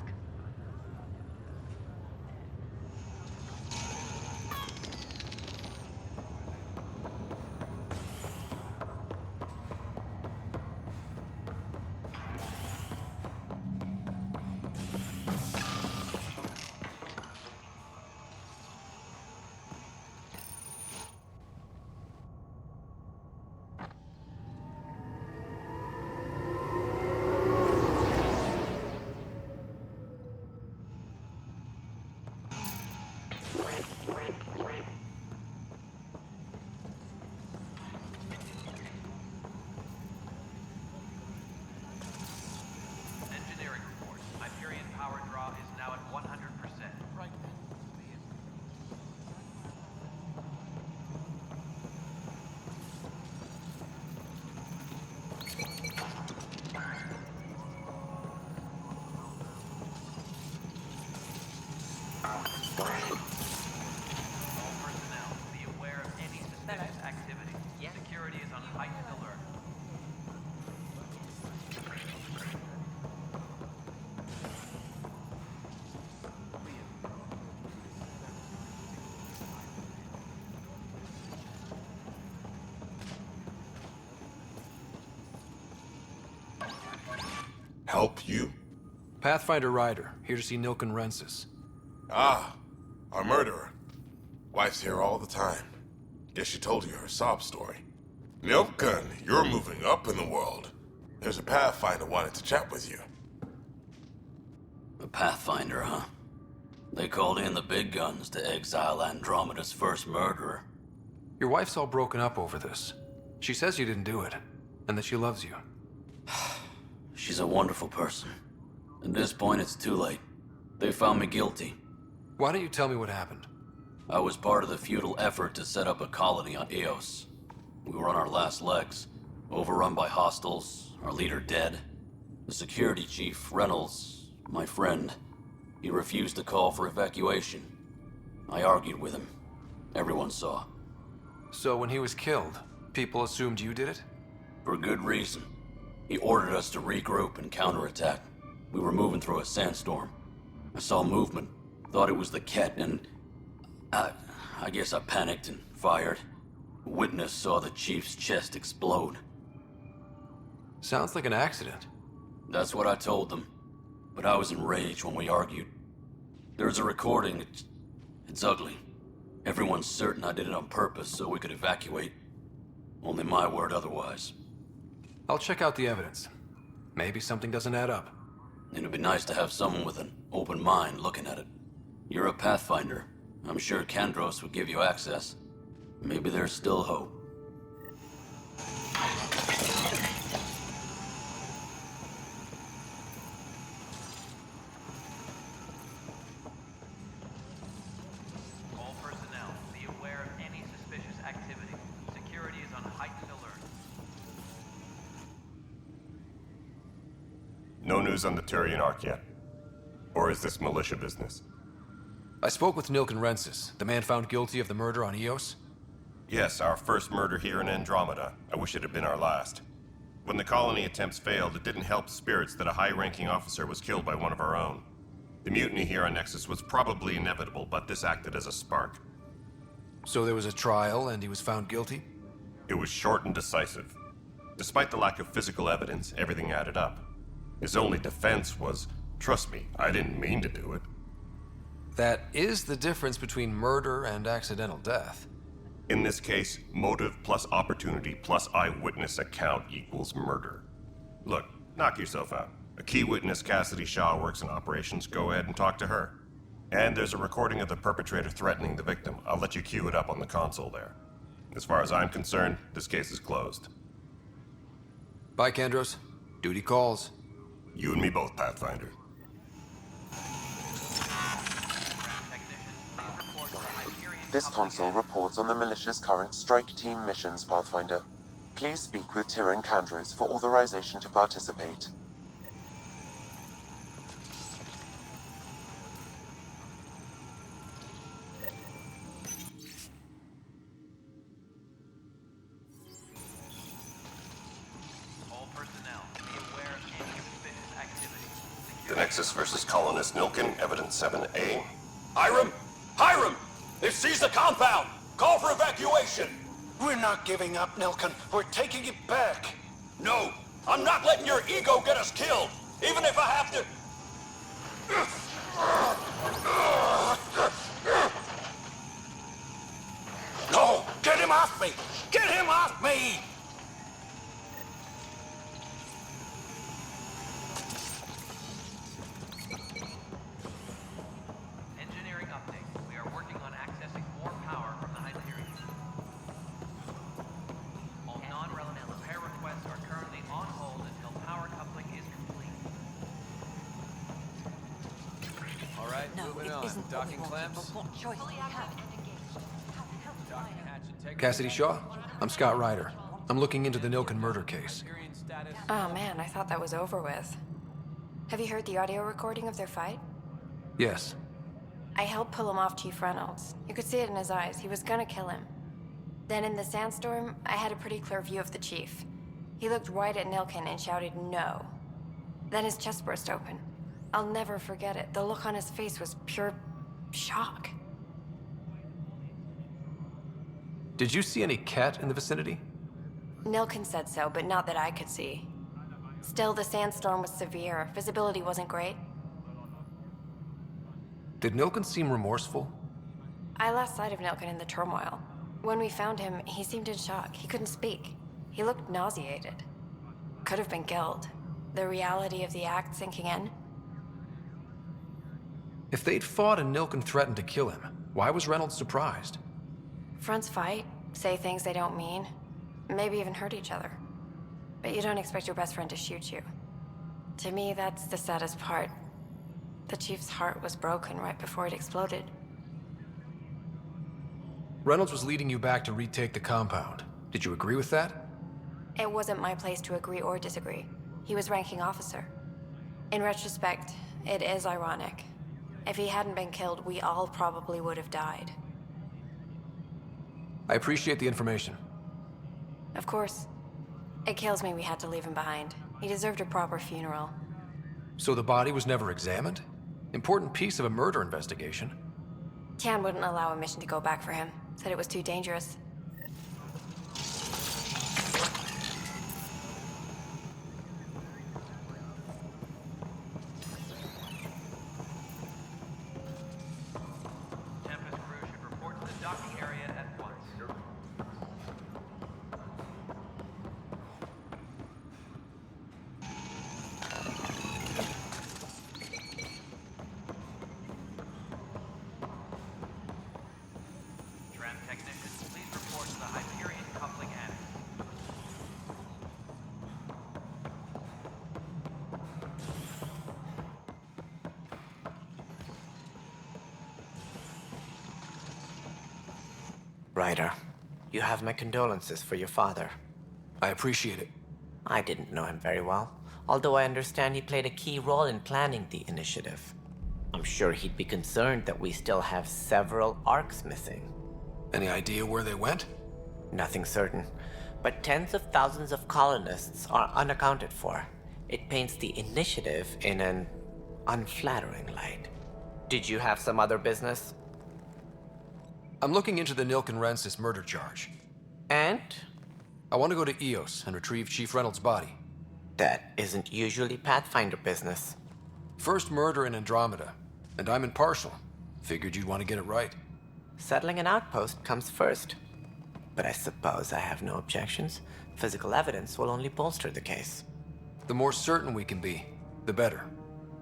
Engineering report. Hyperion power draw is now at 100%. Right. All personnel, be aware of any suspicious activity. Security is on heightened alert. Help you? Pathfinder Ryder, here to see Nilken Rensis. Ah, our murderer. Wife's here all the time. Guess she told you her sob story. Nilken, you're moving up in the world. There's a Pathfinder wanted to chat with you. A Pathfinder, huh? They called in the big guns to exile Andromeda's first murderer. Your wife's all broken up over this. She says you didn't do it, and that she loves you. She's a wonderful person. At this point, it's too late. They found me guilty. Why don't you tell me what happened? I was part of the futile effort to set up a colony on Eos. We were on our last legs, overrun by hostiles, our leader dead. The security chief, Reynolds, my friend, he refused to call for evacuation. I argued with him. Everyone saw. So when he was killed, people assumed you did it? For good reason. He ordered us to regroup and counterattack. We were moving through a sandstorm. I saw movement, thought it was the Ket, and I guess I panicked and fired. A witness saw the chief's chest explode. Sounds like an accident. That's what I told them. But I was enraged when we argued. There's a recording. It's ugly. Everyone's certain I did it on purpose so we could evacuate. Only my word otherwise. I'll check out the evidence. Maybe something doesn't add up. It'd be nice to have someone with an open mind looking at it. You're a Pathfinder. I'm sure Kandros would give you access. Maybe there's still hope. All personnel, be aware of any suspicious activity. Security is on heightened alert. No news on the Turian Ark yet? Or is this militia business? I spoke with Nilken Rensis, the man found guilty of the murder on Eos. Yes, our first murder here in Andromeda. I wish it had been our last. When the colony attempts failed, it didn't help spirits that a high-ranking officer was killed by one of our own. The mutiny here on Nexus was probably inevitable, but this acted as a spark. So there was a trial and he was found guilty? It was short and decisive. Despite the lack of physical evidence, everything added up. His only defense was, trust me, I didn't mean to do it. That is the difference between murder and accidental death. In this case, motive plus opportunity plus eyewitness account equals murder. Look, knock yourself out. A key witness, Cassidy Shaw, works in operations. Go ahead and talk to her. And there's a recording of the perpetrator threatening the victim. I'll let you cue it up on the console there. As far as I'm concerned, this case is closed. Bye, Kandros. Duty calls. You and me both, Pathfinder. This console reports on the militia's current strike team missions, Pathfinder. Please speak with Tyrion Kandros for authorization to participate. All personnel, be aware of any suspicious activity. The Nexus versus Colonist Nilken, Evidence 7A. Hiram! Hiram! They've seized the compound! Call for evacuation! We're not giving up, Nilken. We're taking it back. No! I'm not letting your ego get us killed! Even if I have to... No! Get him off me! Get him off me! Engineering update. We are working on accessing more power from the Hyperion. All non-relevant repair requests are currently on hold until power coupling is complete. All right, moving on. Docking clamps. Cassidy Shaw? I'm Scott Ryder. I'm looking into the Nilken murder case. Oh man, I thought that was over with. Have you heard the audio recording of their fight? Yes. I helped pull him off Chief Reynolds. You could see it in his eyes. He was gonna kill him. Then in the sandstorm, I had a pretty clear view of the chief. He looked right at Nilken and shouted no. Then his chest burst open. I'll never forget it. The look on his face was pure shock. Did you see any cat in the vicinity? Nilken said so, but not that I could see. Still, the sandstorm was severe. Visibility wasn't great. Did Nilken seem remorseful? I lost sight of Nilken in the turmoil. When we found him, he seemed in shock. He couldn't speak. He looked nauseated. Could have been guilt. The reality of the act sinking in. If they'd fought and Nilken threatened to kill him, why was Reynolds surprised? Fronts fight, say things they don't mean, maybe even hurt each other. But you don't expect your best friend to shoot you. To me, that's the saddest part. The Chief's heart was broken right before it exploded. Reynolds was leading you back to retake the compound. Did you agree with that? It wasn't my place to agree or disagree. He was ranking officer. In retrospect, it is ironic. If he hadn't been killed, we all probably would have died. I appreciate the information. Of course. It kills me we had to leave him behind. He deserved a proper funeral. So the body was never examined? Important piece of a murder investigation. Tian wouldn't allow a mission to go back for him. Said it was too dangerous. Tempest crew should report to the docking area at once. Tram technicians, please report to the Hyperion coupling annex. Ryder, you have my condolences for your father. I appreciate it. I didn't know him very well, although I understand he played a key role in planning the initiative. I'm sure he'd be concerned that we still have several arcs missing. Any idea where they went? Nothing certain, but tens of thousands of colonists are unaccounted for. It paints the initiative in an unflattering light. Did you have some other business? I'm looking into the Nilken-Rensis murder charge. And? I want to go to EOS and retrieve Chief Reynolds' body. That isn't usually Pathfinder business. First murder in Andromeda, and I'm impartial. Figured you'd want to get it right. Settling an outpost comes first. But I suppose I have no objections. Physical evidence will only bolster the case. The more certain we can be, the better.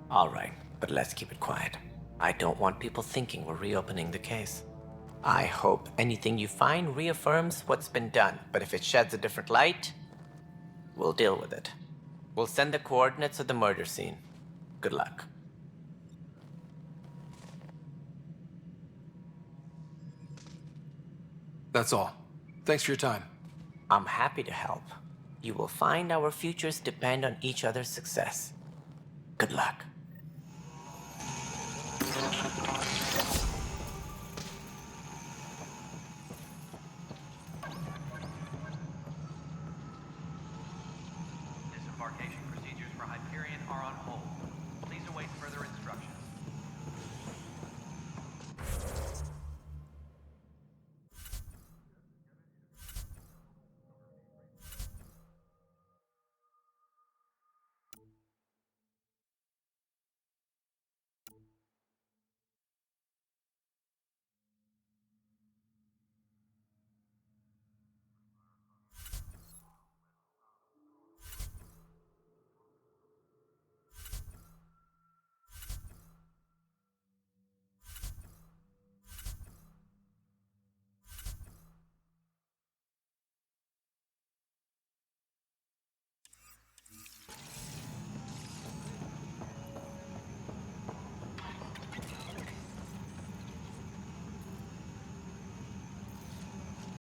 All right, but let's keep it quiet. I don't want people thinking we're reopening the case. I hope anything you find reaffirms what's been done, but if it sheds a different light, we'll deal with it. We'll send the coordinates of the murder scene. Good luck. That's all. Thanks for your time. I'm happy to help. You will find our futures depend on each other's success. Good luck. Disembarkation procedures for Hyperion are on hold. Please await further instructions.